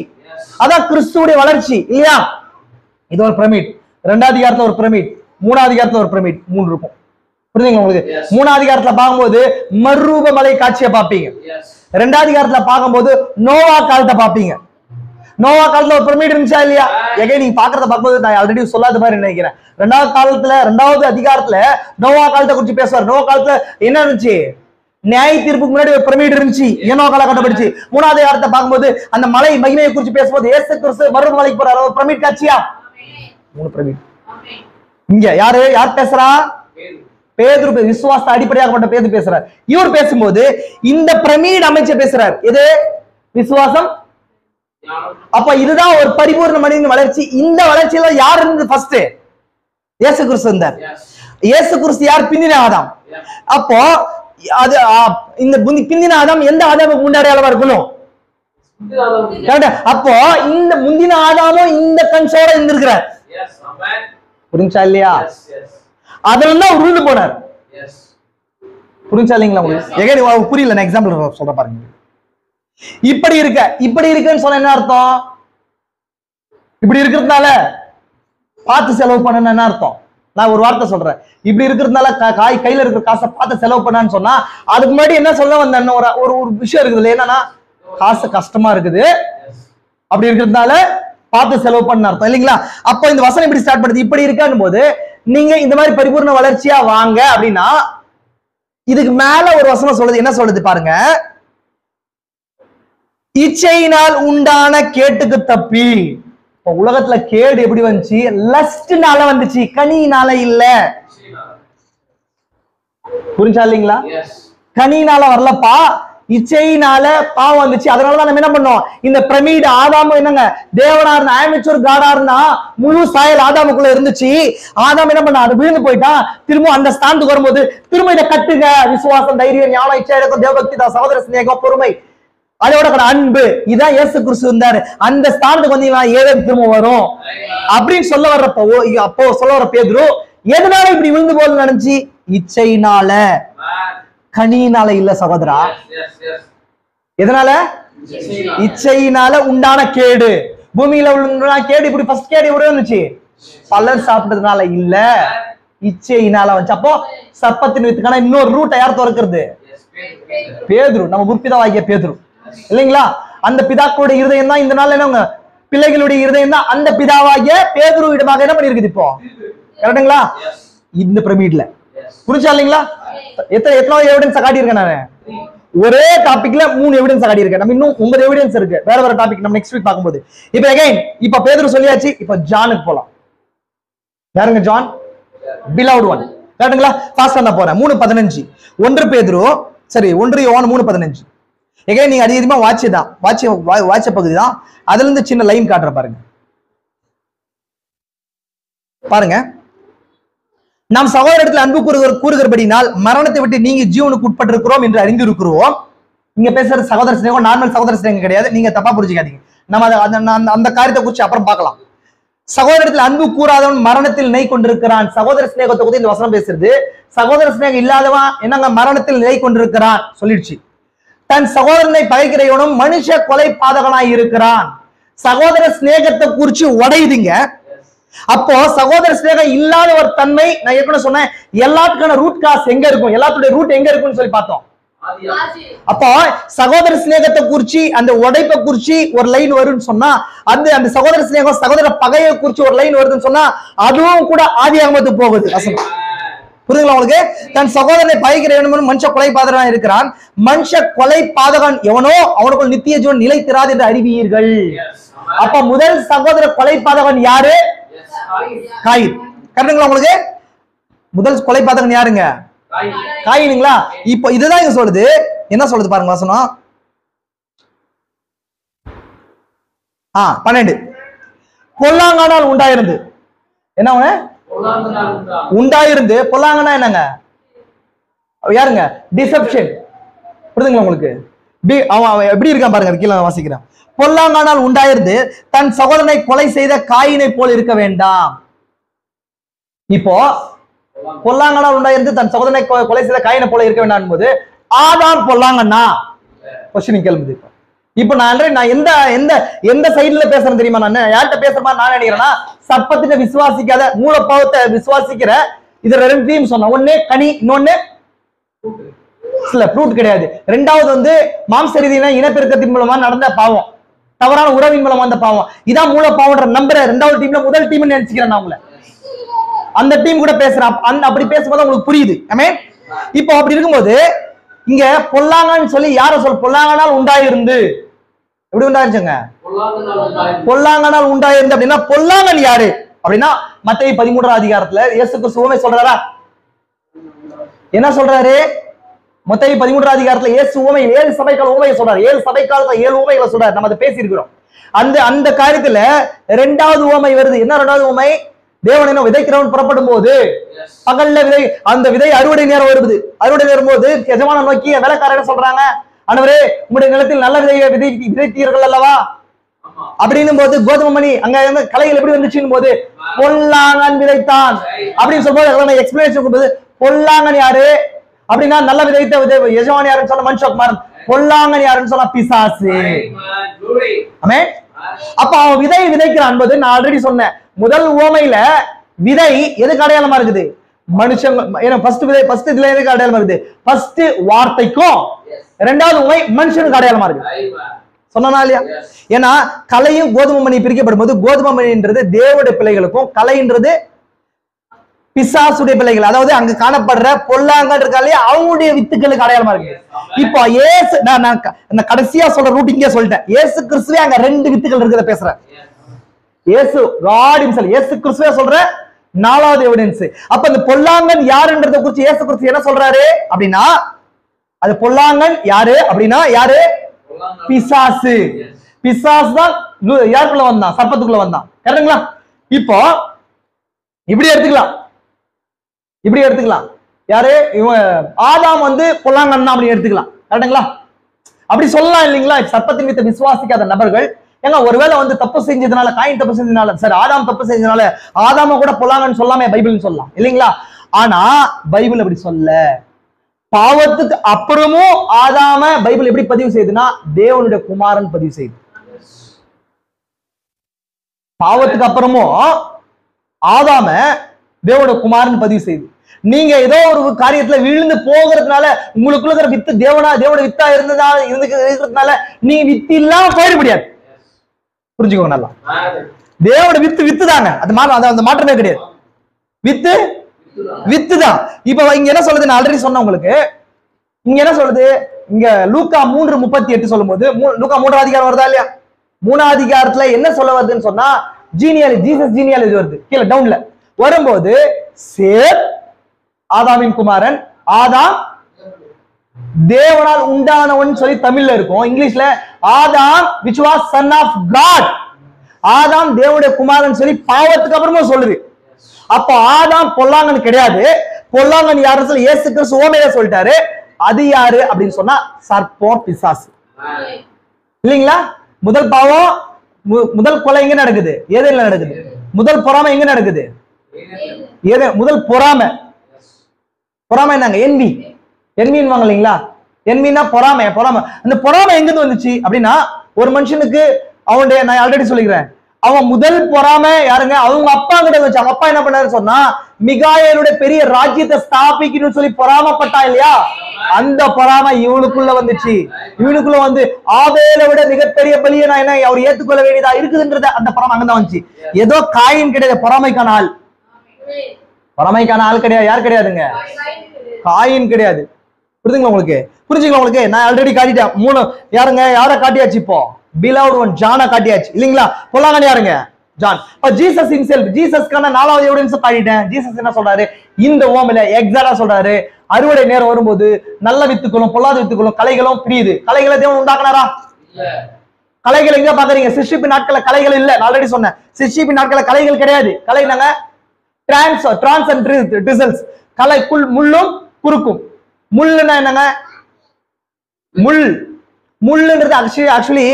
அதான் கிறிஸ்துவுடைய வளர்ச்சி இல்லையா? இது ஒரு பிரமிட். 2வது அதிகாரத்துல ஒரு பிரமிட், 3வது அதிகாரத்துல ஒரு பிரமிட், 3 இருக்கும். புரியுதுங்களா உங்களுக்கு? 3வது அதிகாரத்துல பார்க்கும்போது மறுரூப மலை காட்சியை பார்ப்பீங்க. 2வது அதிகாரத்துல பார்க்கும்போது நோவா காலத்தை பார்ப்பீங்க. நோவா காலத்துல ஒரு பிரமிட் இருந்துச்சா இல்லையா? எகை நீங்க பாக்குறத பார்க்கும்போது நான் ஆல்ரெடி சொல்லாத மாதிரி நினைக்கிறேன். 2வது அதிகாரத்துல நோவா காலத்தை குறிச்சு பேசுவார். நோவா காலத்துல என்ன இருந்துச்சு, நியாய தீர்ப்புக்கு முன்னாடி ஒரு பிரமிட் இருந்துச்சு, ஏனோ காலகட்டப்படுச்சு. 3வது அதிகாரத்தை பார்க்கும்போது அந்த மலை மகிமையை குறிச்சு பேசும்போது இயேசு கிறிஸ்து மறுரூப மலைக்கு போறாரு, ஒரு பிரமிட் காட்சியா? 3 பிரமிட். இங்க யார் பேசுறா? பேதுரு, விசுவாச அடிப்படையாகப்பட்ட பேதுரு பேசுறார். இவர் பேசும்போது இந்த பிரமிட் அமைச்சு பேசுறார். எது? விசுவாசம். அப்ப இதுதான் ஒரு பரிபூர்ண மனிதன் வளர்ச்சி. இந்த வளர்ச்சியில யார் இருந்தது? ஃபர்ஸ்ட் இயேசு கிறிஸ்து இருந்தார். இயேசு கிறிஸ்து யார்? பிந்தின ஆதாம். அப்போ அது இந்த பிந்தின ஆதாம் எந்த ஆதாமுக்கு முன்னாடி அளவா இருக்கணும்? அப்போ இந்த முந்தின ஆதாமும் இந்த கன்சோட இருந்திருக்கிறார். புரிஞ்சா இல்லையா? அதுல தான் உருண்டு போனார். புரிஞ்சா இல்லைங்களா உங்களுக்கு? புரியல, நான் எக்ஸாம்பிள் சொல்ற பாருங்க. இப்படி இருக்குன்னு சொன்ன என்ன அர்த்தம்? இப்படி இருக்கிறதுனால பார்த்து செலவு பண்ண என்ன அர்த்தம்? நான் ஒரு வார்த்தை சொல்றேன், இப்படி இருக்கிறதுனால கையில இருக்கிற காசை பார்த்து செலவு பண்ணான்னு சொன்னா அதுக்கு முன்னாடி என்ன சொல்ல வந்தேன், ஒரு விஷயம் இருக்குது என்னன்னா காசு கஷ்டமா இருக்குது, அப்படி இருக்கிறதுனால பார்த்து செலவு பண்ண அர்த்தம் இல்லைங்களா? அப்போ இந்த வசனம் இப்படி ஸ்டார்ட் பண்ணுது, இப்படி இருக்கான்னு போது நீங்க இந்த மாதிரி பரிபூர்ண வளர்ச்சியா வாங்க அப்படின்னா இதுக்கு மேல ஒரு வசனம் சொல்லுது. என்ன சொல்லுது பாருங்க, இச்சையினால் உண்டான கேட்டுக்கு தப்பி. உலகத்துல கேடு எப்படி வந்துச்சு? லஸ்ட்னால வந்துச்சு, கனியினால இல்ல. புரிஞ்சா இல்லைங்களா? கனியினால வரலப்பா, இச்சையினால பாவம் வந்துச்சு. அதனாலதான் நம்ம என்ன பண்ணோம், இந்த பிரமிட் ஆதாம என்னங்க தேவனா இருந்தா, ஆமெச்சூர் காடா இருந்தா முழு சாயல் ஆதாமுக்குள்ள இருந்துச்சு. ஆதாம் என்ன பண்ண, அது விழுந்து போயிட்டான். திரும்ப அந்த ஸ்தானத்துக்கு வரும்போது திரும்ப இதை கட்டுங்க, விசுவாசம், தைரியம், ஞானம், இச்சை, தேவபக்தி, சகோதர சிநேகம், பொறுமை, அதோட அன்பு, இதான் இயேசு கிறிஸ்து இருந்தாரு. அந்த ஸ்தானத்துக்கு வந்தீங்கன்னா ஏதேன் திரும்ப வரும் அப்படின்னு சொல்ல வர்றப்போ, அப்போ சொல்ல வர பேதுரு எதனால இப்படி விழுந்து போல நினைச்சு? இச்சையினால, கனியினால இல்ல சகோதரா. எதனால? இச்சையினால உண்டான கேடு. பூமியில உள்ள கேடு இப்படி ஃபர்ஸ்ட் கேடு எப்படி வந்துச்சு? பலர் சாப்பிட்டதுனால இல்ல, இச்சையினால வந்துச்சு. அப்போ சர்ப்பத்தின் வித்துக்கான இன்னொரு ரூட்டை யார் திறக்கிறது? பேதுரு, நம்ம முற்பிதாவாகிய பேதுரு இல்லைங்களா? அந்த பிதாக்களுடைய இருதயம் தான் இந்த நாள் என்ன, பிள்ளைகளுடைய இருதயம் தான் அந்த பிதாவாகிய பேதுரு இடமாக என்ன பண்ணிருக்குது இப்போ. கரெக்டுங்களா? இந்த பிரமிட்ல புரிஞ்சா இல்லைங்களா? எத்தனாவது எவிடன்ஸ் காட்டியிருக்கேன் நானு? ஒரே டாபிக்ல 3 எவிடன்ஸ் காட்டியிருக்கேன். நம்ம இன்னும் 9 எவிடன்ஸ் இருக்கு, வேற வேற டாபிக் நம்ம நெக்ஸ்ட் வீக் பார்க்கும்போது. இப்போ அகைன் பேதுரு சொல்லியாச்சு, இப்போ ஜானுக்கு போலாம். யாருங்க ஜான்? பிலவ்ட் ஒன். கரெக்டுங்களா? ஃபாஸ்டா நான் போறேன். 3:15 1 பேதுரு, சரி 1 யோவான் 3:15. எங்கே நீங்க அதிகமா வாட்ச பகுதி தான். அதுல இருந்து சின்ன லைன் காட்டுற பாருங்க. பாருங்க, நாம் சகோதரத்தில் அன்பு கூறுகிறபடினால் மரணத்தை விட்டு நீங்க ஜீவனுக்கு உட்பட்டிருக்கிறோம் என்று அறிந்திருக்கிறோம். இங்க பேசுறது சகோதர சிநேகம், நார்மல் சகோதர சிநேகம் கிடையாது. நீங்க தப்பா புரிஞ்சுக்காதீங்க. நம்ம அந்த காரியத்தை குறித்து அப்புறம் பார்க்கலாம். சகோதரத்தில் அன்பு கூறாதவன் மரணத்தில் நிலை கொண்டிருக்கிறான். சகோதர சிநேகத்தை குறித்து இந்த வசனம் பேசுறது. சகோதர சிநேகம் இல்லாதவன் என்னங்க மரணத்தில் நிலை கொண்டிருக்கிறான் சொல்லிடுச்சு. தன் சகோதரனை பகைக்கிறவனும் மனுஷ கொலை பாதகனாய் இருக்கிறான். சகோதர சிநேகத்தை குறிச்சு உடையுதுங்க. அப்போ சகோதர சிநேகம் இல்லாத ஒரு தன்மை, நான் ஏற்கனவே சொன்னேன், எல்லாத்துக்கான ரூட் காஸ் எங்க இருக்கும், எல்லாத்துடைய ரூட் எங்க இருக்கும்னு சொல்லி பார்த்தோம். அப்போ சகோதர சிநேகத்தை குறிச்சு அந்த உடைப்பை குறிச்சு ஒரு லைன் வரும்னு சொன்னா, அந்த சகோதர சிநேகம் சகோதர பகையை குறிச்சு ஒரு லைன் வருதுன்னு சொன்னா, அதுவும் கூட ஆதியாகமத்துக்கு போகுது. புரியுதுங்களா உங்களுக்கு? தன் சகோதரனை பகைக்கிறவனும் மனுஷ கொலை பாதகனாய் இருக்கிறான். மனுஷ கொலை பாதகன் எவனோ அவனுக்குள் நித்திய ஜீவன் நிலைத்திராது என்று அறிவீர்கள். அப்ப முதல் சகோதர கொலை பாதகன் யாரு? காயின். கரெக்டுங்களா உங்களுக்கு? முதல் கொலை பாதகன் யாருங்க? காயினுங்களா? இப்போ இதுதான் இங்க சொல்லுது. என்ன சொல்லுது பாருங்க வசனம். 12 பொல்லாங்கானால் உண்டாயிருந்து. என்ன உண்டாயிருந்து? பொல்லாங்கன்னா என்னங்க? யாருங்க? டிசெப்ஷன். புரியுதுங்களா உங்களுக்கு? அவன் எப்படி இருக்கான் பாருங்க, கீழே வாசிக்கிறேன். பொல்லாங்கானால் உண்டாயிருந்து தன் சகோதரனை கொலை செய்த காயினை போல் இருக்க வேண்டாம். இப்போ பொல்லாங்கனால் உண்டாயிருந்து தன் சகோதரனை கொலை செய்த காயினை போல இருக்க வேண்டாம் போது ஆதாம் பொல்லாங்கண்ணா கொஸ்டின் கேள்வி. இப்ப நான் எந்த எந்த எந்த சைடுல பேசுறேன் தெரியுமா? நான் யார்கிட்ட பேசுற மாதிரி நான் நினைக்கிறேன்னா, சர்ப்பத்திட்ட விசுவாசிக்காத மூல பாவத்தை விசுவாசிக்கிற இது ரெண்டையும் சொன்ன. ஒண்ணு கனி, இன்னொன்னு இல்ல ஃப்ரூட் கிடையாது. ரெண்டாவது வந்து மாம்ச ரீதியில இனப்பெருக்கத்தின் மூலமா நடந்த பாவம், தவறான உறவின் மூலமா அந்த பாவம். இதான் மூல பாவம்ன்ற நம்புற ரெண்டாவது டீம்ல முதல் டீம் நினைச்சுக்கிறேன் நான் உங்களை. அந்த டீம் கூட பேசுறேன். அப்படி பேசும்போது உங்களுக்கு புரியுது. இப்போ அப்படி இருக்கும்போது இங்க பொல்லாங்கன்னு சொல்லி யார சொல்ல? பொல்லாங்கனால் உண்டாயிருந்து. எப்படி உண்டாயிருச்சுங்க? பொல்லாங்கனால் உண்டாயிருந்து அப்படின்னா பொல்லாங்கன் யாரு அப்படின்னா மத்தேயு 13ஆம் அதிகாரத்துல இயேசு கிறிஸ்து உவமை சொல்றாரா? என்ன சொல்றாரு? மத்தேயு 13ஆம் அதிகாரத்துல இயேசு உவமை 7 சபைக்கால உவமையை சொல்றாரு. 7 சபைக்காலத்துல 7 உவமைகளை சொல்றாரு. நம்ம அதை பேசி இருக்கிறோம். அந்த காரியத்துல ரெண்டாவது உவமை வருது. என்ன ரெண்டாவது உவமை? தேவன் என்ன விதைக்கிறவன் புறப்படும் போது பகல்ல விதை, அந்த விதை அறுவடை நேரம் வருது. அறுவடை நேரம் போது எஜமான நோக்கி வேலைக்காரன் சொல்றாங்க, ஆண்டவரே உங்களுடைய நிலத்தில் நல்ல விதையை விதைத்தீர்கள் அல்லவா அப்படின்னும் போது கோதுமை மணி அங்க கலைகள் எப்படி வந்துச்சுன்னு போது பொல்லாங்கன் விதைத்தான் அப்படின்னு சொல்லும்போது எக்ஸ்பிளேஷன் கொடுக்கும்போது பொல்லாங்கன் யாரு அப்படின்னா நல்ல விதைத்த எஜமான் யாருன்னு சொன்ன மனுஷகுமாரன், பொல்லாங்கன் யாருன்னு சொன்ன பிசாசு. ஆமென். அப்ப அவன் விதையை விதைக்கிறான் என்பது நான் ஆல்ரெடி சொன்னேன். முதல் உவமையில விதை எதுக்கு அடையாளமா இருக்குது? மனுஷங்க. ஃபர்ஸ்ட் விதை ஃபர்ஸ்ட் இதுல எதுக்கு அடையாளமா இருக்குது? ஃபர்ஸ்ட் வார்த்தைக்கும் இரண்டாவது உவமை மனுஷனுக்கு அடையாளமா இருக்கு. சொன்னா இல்லையா? ஏன்னா கலையும் கோதுமை மணி பிரிக்கப்படும் போது கோதுமை மணின்றது தேவனுடைய பிள்ளைகளுக்கும் கலைன்றது பிசாசுடைய பிள்ளைகள், அதாவது அங்க காணப்படுற பொல்லாங்கன்னு இருக்காலே அவங்களுடைய வித்துக்களுக்கு அடையாளமா இருக்கு. இப்போ ஏசு நான் கடைசியா சொல்ற ரூட் இங்கே சொல்லிட்டேன். ஏசு கிறிஸ்துவே அங்க 2 வித்துக்கள் இருக்கிறத பேசுறேன். ஏசு காட் ஹிம்செல்ஃப், ஏசு கிறிஸ்துவே சொல்ற 4வது எவிடன்ஸ். அப்ப இந்த பொல்லாங்கன் யாருன்றத குறித்து ஏசு கிறிஸ்து என்ன சொல்றாரு அப்படின்னா, அது பொல்லாங்கன் யாரு அப்படின்னா யாரு? பிசாசு. பிசாசு தான் யாருக்குள்ள வந்தான்? சர்ப்பத்துக்குள்ள வந்தான். கரெக்டுங்களா? இப்போ இப்படி எடுத்துக்கலாம். யாரு? ஆதாம் வந்து பொல்லாங்கன் அப்படி எடுத்துக்கலாம். கரெக்டுங்களா? அப்படி சொல்லலாம் இல்லைங்களா? சர்ப்பத்தின் மீது விசுவாசிக்காத நபர்கள் ஏங்க ஒருவேளை வந்து தப்பு செஞ்சதுனால, காயின் தப்பு செஞ்சதுனால, சரி ஆதாம் தப்பு செஞ்சதுனால ஆதாம கூட பொல்லாங்கன்னு சொல்லாமே பைபிள்னு சொல்லலாம் இல்லைங்களா? ஆனா பைபிள் அப்படி சொல்ல. பாவத்துக்கு அப்புறமும் ஆதாம பைபிள் எப்படி பதிவு செய்யுதுன்னா தேவனுடைய குமாரன் பதிவு செய்யுது. பாவத்துக்கு அப்புறமும் ஆதாம தேவனுடைய குமாரன் பதிவு செய்யுது. நீங்க ஏதோ ஒரு காரியத்துல விழுந்து போகிறதுனால உங்களுக்குள்ள இருக்கிற வித்து தேவனுடைய வித்தா இருக்கிறதுனால நீ வித்து இல்லாம போயிட முடியாது. புரிஞ்சுக்கோங்க நல்லா. தேவனுடைய வித்து தாங்க. அந்த மாற்றமே கிடையாது. வித்து தான். இப்ப இங்க என்ன சொல்லுது? நான் ஆல்ரெடி சொன்ன உங்களுக்கு. இங்க என்ன சொல்லுது? இங்க லூக்கா 3:38 சொல்லும் போது, லூக்கா 3ஆம் அதிகாரம் வருதா இல்லையா? 3ஆம் அதிகாரத்துல என்ன சொல்ல வருதுன்னு சொன்னா ஜீனியாலஜி, ஜீசஸ் ஜீனியாலஜி வருது. கீழே டவுன்ல வரும்போது சேர் ஆதாமின் குமாரன். ஆதாம் தேவனால் உண்டானவன் சொல்லி தமிழ்ல இருக்கும். இங்கிலீஷ்ல ஆதாம் which was son of God. ஆதாம் தேவனுடைய குமாரன் சொல்லி பாவத்துக்கு அப்புறமா சொல்லுது. அப்ப ஆதாம் பொல்லாங்கன் கிடையாது. பொல்லாங்கன் யாருன்னு சொல்லி இயேசு கிறிஸ்து ஓமையில சொல்லிட்டாரு. அது யாரு அப்படின்னு சொன்னா சர்ப்பம், பிசாசு. இல்லீங்களா? முதல் பாவம், முதல் கொலை எங்க நடக்குது? ஏதேன்ல நடக்குது. முதல் பொறாமை எங்க நடக்குது? முதல் பொறாமை. பொறாமை என்னங்க? என்வி. என்வின்வாங்க இல்லைங்களா? என்வினா பொறாமை. பொறாமை, அந்த பொறாமை எங்கிருந்து வந்துச்சு அப்படின்னா, ஒரு மனுஷனுக்கு அவனுடைய, நான் ஆல்ரெடி சொல்லிக்கிறேன், அவன் முதல் பொறாமை யாருங்க? அவங்க அப்பா கிட்ட வச்சு. அவங்க அப்பா என்ன பண்ணாரு சொன்னா, மிகாயேலுடைய பெரிய ராஜ்யத்தை ஸ்தாபிக்கணும்னு சொல்லி பொறாமப்பட்டா இல்லையா? அந்த பொறாமை இவனுக்குள்ள வந்துச்சு. இவனுக்குள்ள வந்து ஆபேலை விட மிகப்பெரிய பலியை நான் என்ன அவர் ஏத்துக்கொள்ள வேண்டியதா இருக்குதுன்றது அந்த பொறாமை அங்கதான் வந்துச்சு. ஏதோ காயின் கிடையாது, பொறாமைக்கான ஆள். பொறாமைக்கான ஆள் கிடையாது. யார் கிடையாதுங்க? காயின் கிடையாது. புரியுதுங்களா உங்களுக்கு? புரிஞ்சுங்களா உங்களுக்கு? நான் ஆல்ரெடி காட்டிட்டேன். 3 யாருங்க? யாரை காட்டியாச்சு? இப்போ beloved one ஜானை காட்டியாச்சு இல்லீங்களா? பொல்லாங்கன் யாருங்க? ஜான். ஜீசஸ் himself, ஜீசஸ்க்கான 4வது எவிடன்ஸ் காட்டிட்டேன். ஜீசஸ் என்ன சொல்றாரு இந்த ஓமையில? எக்ஸாக்ட்டா சொல்றாரு, அறுவடை நேரம் வரும்போது நல்ல வித்துக்களும் பொல்லாத வித்துக்களும் களைகளும் பிரியுது. களைகளை தேவன் உண்டாக்குனாரா? களைகள் எங்க பாக்குறீங்க? சிருஷ்டிப்பின் நாட்கள களைகள் இல்ல. நான் ஆல்ரெடி சொன்னேன், சிருஷ்டிப்பின் நாட்கள களைகள் கிடையாது. கலை என்னங்க? Trans and results. களைக்குள் முள்ளும் குறுக்கும். முள்ளுன்னா என்னங்க? முள்ளுன்றது ஆக்சுவலி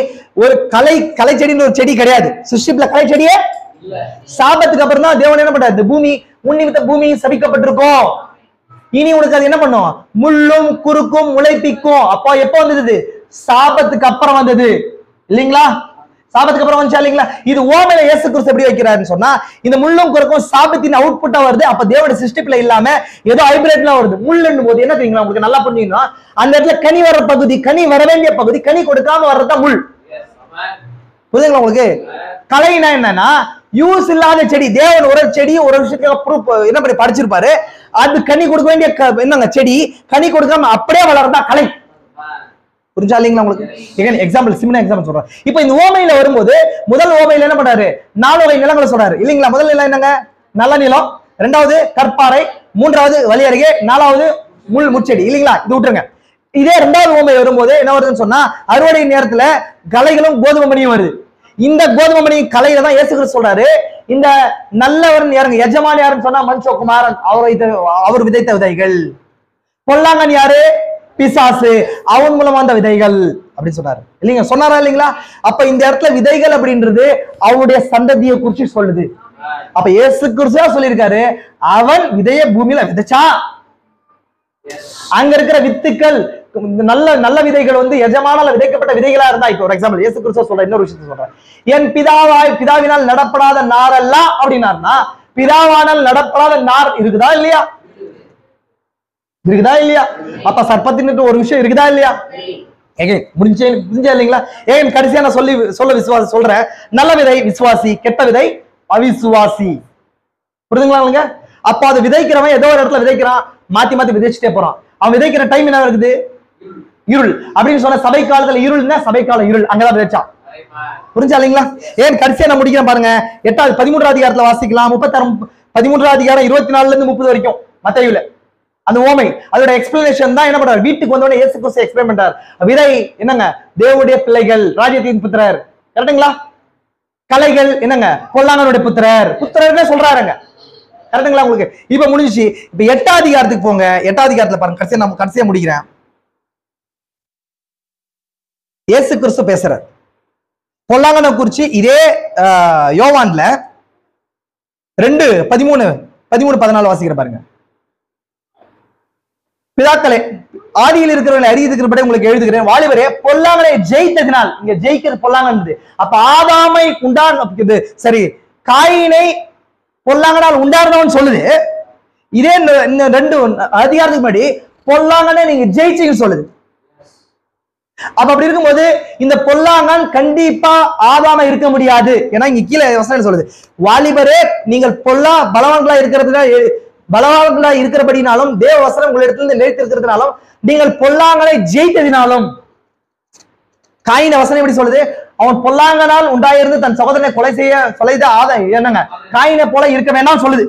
ஒரு கலை செடின்னு ஒரு செடி கிடையாது. சிருஷ்டிப்புல கலை செடியே சாபத்துக்கு அப்புறம் தான் தேவன் என்ன பண்றாரு? பூமி உன்னிமித்த பூமி சபிக்கப்பட்டிருக்கும், இனி உனக்கு அது என்ன பண்ணும்? முள்ளும் குறுக்கும் முளைப்பிக்கும். அப்போ எப்போ வந்தது? சாபத்துக்கு அப்புறம் வந்தது இல்லீங்களா? சாபத்துக்கு அப்புறம் வந்துச்சா இல்லீங்களா? இது ஓமையில இயேசு கிறிஸ்து எப்படி வைக்கிறாருன்னு சொன்னா, இந்த முள்ளும் குறுக்கும் சாபத்தின் அவுட்புட்டா வருது. அப்ப தேவனுடைய சிருஷ்டிப்புல இல்லாம ஏதோ ஹைபிரிட்லாம் வருது. முள்ளுன்னு போது என்ன தெரியுங்களா? உங்களுக்கு நல்லா புரிஞ்சுக்கணும், அந்த இடத்துல கனி வர பகுதி, கனி வர வேண்டிய பகுதி, கனி கொடுக்காம வர்றதுதான் முள். புரியுதுங்களா உங்களுக்கு? கலைனா என்னன்னா யூஸ் இல்லாத செடி. தேவன் ஒரு செடி ஒரு விஷயத்துல ப்ரூஃப் என்ன பண்ணி படிச்சிருப்பாரு, அது கனி கொடுக்க வேண்டிய என்னங்க செடி, கனி கொடுக்காம அப்படியே வளர்றதா கலை. புரிஞ்சா இல்லைங்களா உங்களுக்கு? எக்ஸாம்பிள், சிம்பிள் எக்ஸாம்பிள் சொல்றேன். இப்போ இந்த ஓமையில வரும்போது முதல் ஓமையில என்ன பண்றாரு? 4 வகை நிலங்களை சொல்றாரு இல்லீங்களா? முதல் நிலம் என்னங்க? நல்ல நிலம், 2வது கற்பாறை, 3வது வழி அருகே, 4வது முச்செடி இல்லீங்களா? இது விட்டுருங்க. இதே 2வது ஓமை வரும்போது என்ன வருதுன்னு சொன்னா, அறுவடை நேரத்துல களைகளும் கோதுமை மணியும் வருது. இந்த கோதுமை மணி கலையில தான் இயேசு கிறிஸ்து சொல்றாரு, இந்த நல்லவன் யாருங்க? எஜமான் யாருன்னு சொன்னா மனுஷகுமாரன், அவர் விதைத்த விதைகள். பொல்லாங்கன் யாரு? பிசாசு, அவன் மூலம் வந்த விதைகள் அப்படின்னு சொன்னாரு இல்லைங்க? சொன்னாரா இல்லைங்களா? அப்ப இந்த இடத்துல விதைகள் அப்படின்றது அவனுடைய சந்ததியை குறிச்சு சொல்லுது. அப்ப இயேசு கிறிஸ்து சொல்லியிருக்காரு, அவன் விதைய பூமியில விதைச்சான். அங்க இருக்கிற வித்துக்கள் நல்ல நல்ல விதைகள் வந்து எஜமானால விதைக்கப்பட்ட விதைகளா இருந்தா, இப்போ ஒரு எக்ஸாம்பிள் இயேசு கிறிஸ்து சொல்ற இன்னொரு விஷயத்தை சொல்றேன். என் பிதாவினால் நடப்படாத நாரெல்லாம் அப்படின்னாருன்னா, பிதாவானால் நடப்படாத நார் இருக்குதா இல்லையா? இருக்குதா இல்லையா? அப்ப சர்ப்பத்தின் ஒரு விஷயம் இருக்குதா இல்லையா? முடிஞ்சா இல்லைங்களா? ஏன் கடைசியா நான் சொல்ல சொல்றேன், நல்ல விதை விசுவாசி, கெட்ட விதை அவிசுவாசி. புரியுதுங்களா? அப்ப அது விதைக்கிறவன் ஏதோ ஒரு இடத்துல விதைக்கிறான், மாத்தி மாத்தி விதைச்சுட்டே போறான். அவன் விதைக்கிற டைம் என்ன இருக்குது? இருள். அப்படின்னு சொன்ன சபை காலத்துல இருள்னா சபை கால இருள், அங்கதான் விதைச்சான். புரிஞ்சா இல்லைங்களா? ஏன் கடைசியா நான் முடிக்கிறேன் பாருங்க. 13வது அதிகாரத்துல வாசிக்கலாம். 13வது அதிகாரம் 24ல இருந்து 30 வரைக்கும் மத்தேயுல அந்த ஓமை, அதோட எக்ஸ்பிளனேஷன் தான் என்ன பண்றாரு? வீட்டுக்கு வந்தோடனே இயேசு கிறிஸ்து எக்ஸ்பிளைன் பண்றாரு. விதை என்னங்க? தேவனுடைய பிள்ளைகள், ராஜ்யத்தின் புத்திரர். கரெக்டுங்களா? கலைகள் என்னங்க? பொல்லாங்கனுடைய புத்திரர்னே சொல்றாருங்க. கரெக்டுங்களா உங்களுக்கு? இப்ப முடிஞ்சிச்சு. இப்ப 8வது அதிகாரத்துக்கு போங்க. 8வது அதிகாரத்துல பாருங்க, கடைசியா முடிக்கிறேன். இயேசு கிறிஸ்து பேசுறார் பொல்லாங்கனை குறிச்சு. இதே யோவான்ல 2:13-14 வாசிக்கிற பாருங்க. பிதாக்களே, ஆதியில் இருக்கிறவர்களை அறிந்திருக்கிறபடி உங்களுக்கு எழுதுகிறேன், வாலிபரே, பொல்லாங்கனை ஜெயித்ததினால், இங்க ஜெயிக்கிறது பொல்லாங்கன். அப்ப ஆதாமை உண்டான சரி காயினை பொல்லாங்கனால் உண்டானவன் சொல்லுது. இதே 2 அதிகாரத்துக்கு முன்னாடி பொல்லாங்கனை நீங்க ஜெயிச்சீங்கன்னு சொல்லுது. அப்ப அப்படி இருக்கும்போது இந்த பொல்லாங்கன் கண்டிப்பா ஆதாம இருக்க முடியாது. ஏன்னா இங்க கீழே வசனம் சொல்லுது, வாலிபரே நீங்கள் பலவான்களா இருக்கிறபடினாலும் தேவ வசனம் உங்களிடத்திலிருந்து நிலைத்திருக்கிறதுனாலும் நீங்கள் பொல்லாங்கனை ஜெயித்ததினாலும். காயின் வசனம் எப்படி சொல்லுது? அவன் பொல்லாங்கனால் உண்டாயிருந்து தன் சகோதரனை கொலை செய்த என்னங்க? காயினை போல இருக்க வேண்டாம் சொல்லுது.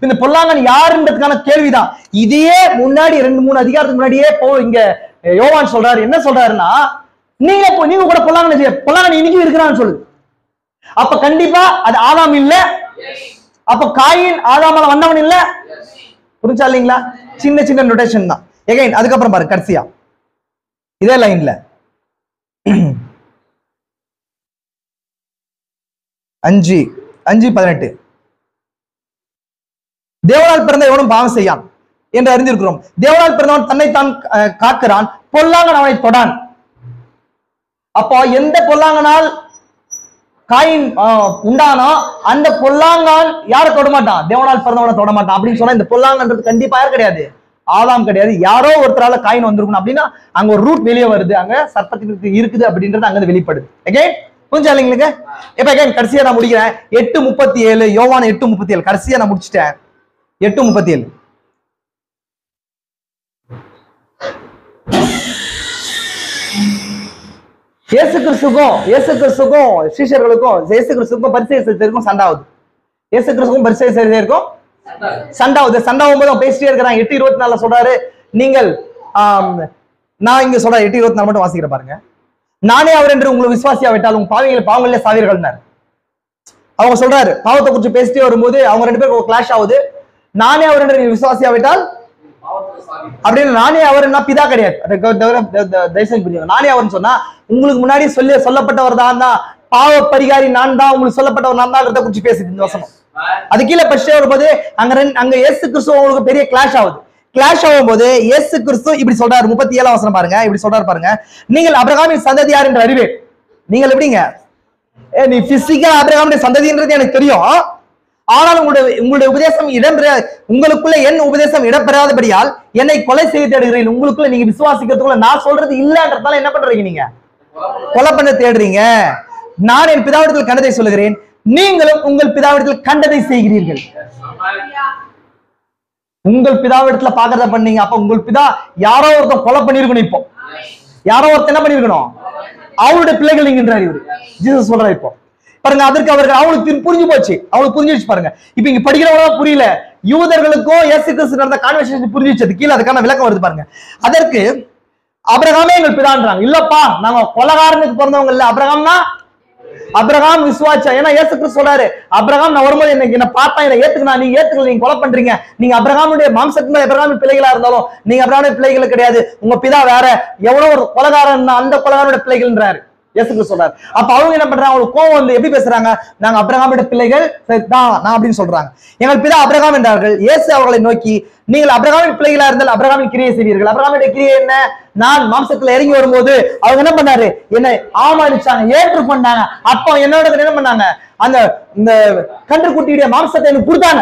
இந்த பொல்லாங்கன் யாருன்றதுக்கான கேள்விதான். இதையே முன்னாடி 2-3 அதிகாரத்துக்கு முன்னாடியே இங்க யோவான் சொல்றாரு. என்ன சொல்றாருன்னா, நீங்க கூட பொல்லாங்கன் இன்னைக்கு இருக்கிறான்னு சொல்லுது. அப்ப கண்டிப்பா அது ஆதாம் இல்ல. அப்ப காயின் ஆதாமால வந்தவன் இல்ல. புரிஞ்சா இல்லைங்களா? சின்ன சின்ன நோட்டேஷன் தான். எகைன் அதுக்கப்புறம் பாருங்க கடைசியா இதே லைன்ல 5:18 தேவனால் பிறந்த எவனும் பாவம் செய்யான் என்று அறிந்திருக்கிறோம். தேவனால் பிறந்தவன் தன்னைத்தான் காக்கிறான், பொல்லாங்கன் அவனை தொடான். அப்போ எந்த பொல்லாங்கனால் காயின் உண்டானோ அந்த பொல்லாங்கான் யாரை தொட மாட்டான்? தேவனால் பிறந்தவனை தொட மாட்டான். அப்படின்னு சொன்னா இந்த பொல்லாங்கன்றது கண்டிப்பா யார் கிடையாது? ஆதாம் கிடையாது. யாரோ ஒருத்தரால காயின் வந்திருக்கணும். அப்படின்னா அங்க ஒரு ரூட் வெளியே வருது, அங்க சர்ப்பத்திற்கு இருக்குது அப்படின்றது அங்க வெளிப்படுது. அகைன் புரிஞ்சா இல்லைங்களுக்கு? இப்ப அகைன் கடைசியா நான் முடிக்கிறேன். 8:37 யோவான் 8:37 கடைசியா நான் முடிச்சிட்டேன். 8:37 இயேசு கிறிஸ்துக்கும் சீஷர்களுக்கும் இயேசு கிறிஸ்துக்கும் பரிசேயர்களுக்கும் சண்டை ஆகுது. இயேசு கிறிஸ்துக்கும் பரிசேயர்களுக்கும் சண்டை ஆகுது. சண்டை ஆகும்போது அவன் பேசிட்டே இருக்கிறான். 8:24 சொல்றாரு, நீங்கள் நான் இங்க சொல்றேன் 8:24 மட்டும் வாசிக்கிற பாருங்க. நானே அவர் என்று உங்களுக்கு விசுவாசியா விட்டால் உங்க பாவங்களே சாவீர்கள். அவங்க சொல்றாரு, பாவத்தை குறித்து பேசிட்டே வரும்போது அவங்க 2 பேருக்கு ஒரு கிளாஷ் ஆகுது. நானே அவர் என்று நீங்க விசுவாசியா விட்டால் அப்படின்னு, நானே அவர்னா பிதா கிடையாது. நானே அவர்னு சொன்னா உங்களுக்கு முன்னாடி சொல்லப்பட்டவர் தான் பாவ பரிகாரி நான் தான், உங்களுக்கு சொல்லப்பட்டவர் நான் தான் குறிச்சு பேசுது இந்த வசனம். அது கீழே படிச்சுட்டே வரும்போது அங்க இயேசு கிறிஸ்து உங்களுக்கு பெரிய கிளாஷ் ஆகுது. கிளாஷ் ஆகும் போது இயேசு கிறிஸ்து இப்படி சொல்றாரு. 37 வசனம் பாருங்க, இப்படி சொல்றாரு பாருங்க. நீங்கள் அபிரகாமின் சந்ததியார் என்று அறிவே. நீங்கள் எப்படிங்க? நீ பிசிக்கா அபிரகாமின் சந்ததின்றது எனக்கு தெரியும். ஆனால் உங்களுடைய உபதேசம் உங்களுக்குள்ள என் உபதேசம் இடம்பெறாதபடியால் என்னை கொலை செய்ய தேடுகிறீர்கள். உங்களுக்குள்ள நீங்க விசுவாசிக்கிறதுக்குள்ள நான் சொல்றது இல்லன்றதால என்ன பண்றீங்க? நீங்க கொலை பண்ண தேடுறீங்க. நான் என் பிதாவிடத்தில் கண்டதை சொல்லுகிறேன், நீங்களும் உங்கள் பிதாவிடத்தில் கண்டதை செய்கிறீர்கள். உங்கள் பிதாவிடத்துல பாக்குறத பண்ணீங்க. அப்ப உங்கள் பிதா யாரோ ஒருத்தன் கொலை பண்ணிருக்கணும். இப்போ யாரோ ஒருத்தன் என்ன பண்ணிருக்கணும்? அவருடைய பிள்ளைகள் நீங்கன்றார் இவரு. ஜீசஸ் சொல்றாரு. இப்போ பாருங்க, அதற்கு அவர்கள் அவங்களுக்கு புரிஞ்சு போச்சு. அவங்களுக்கு புரிஞ்சிச்சு பாருங்க. இப்ப இங்க படிக்கிறவங்க புரியல. யூதர்களுக்கும் இயேசு கிறிஸ்து நடந்த கான்வர்சேஷன் புரிஞ்சிச்சு. கீழே அதுக்கான விளக்கம் வருது பாருங்க. அதற்கு அபிரகாமே எங்கள் பிதான்றாங்க. இல்லப்பா, நாங்க கொலகாரனுக்கு பிறந்தவங்க இல்ல. அபிரகாம் விசுவாசம். ஏன்னா இயேசு கிறிஸ்து சொல்றாரு, அபிரகாம் நான் வரும்போது என்ன பார்த்தா என்ன ஏத்துக்கணும், நீங்க ஏத்துக்கல, நீங்க கொலை பண்றீங்க. நீங்க அபிரகாமுடைய மாம்சத்துல அபிரகாமின் பிள்ளைகளா இருந்தாலும் நீங்க அபிரகாமுடைய பிள்ளைகள் கிடையாது. உங்க பிதா வேற, எவ்வளவு ஒரு கொலகாரன் அந்த கொலகாரனுடைய பிள்ளைகள்ன்றாரு இயேசு கிறிஸ்து சொல்றாரு. அப்ப அவங்க என்ன பண்றாங்க? அவங்களுக்கு கோவம் வந்து எப்படி பேசுறாங்க? நாங்க அபிரகாமுடைய பிள்ளைகள் தான் நான் அப்படின்னு சொல்றாங்க. எங்கள் பிதா அபிரகாம் என்றார்கள். இயேசு அவர்களை நோக்கி, நீங்கள் அபிரகாமின் பிள்ளைகளா இருந்தால் அபிரகாமின் கிரியை செய்வீர்கள். அபிரகாமுடைய கிரியை என்ன? நான் மாம்சத்துல இறங்கி வரும்போது அவங்க என்ன பண்ணாரு? என்னை ஆமானிச்சாங்க, ஏற்று பண்ணாங்க. அப்போ என்னோட என்ன பண்ணாங்க? அந்த இந்த கன்றுக்குட்டியுடைய மாம்சத்தை எனக்கு கொடுத்தாங்க.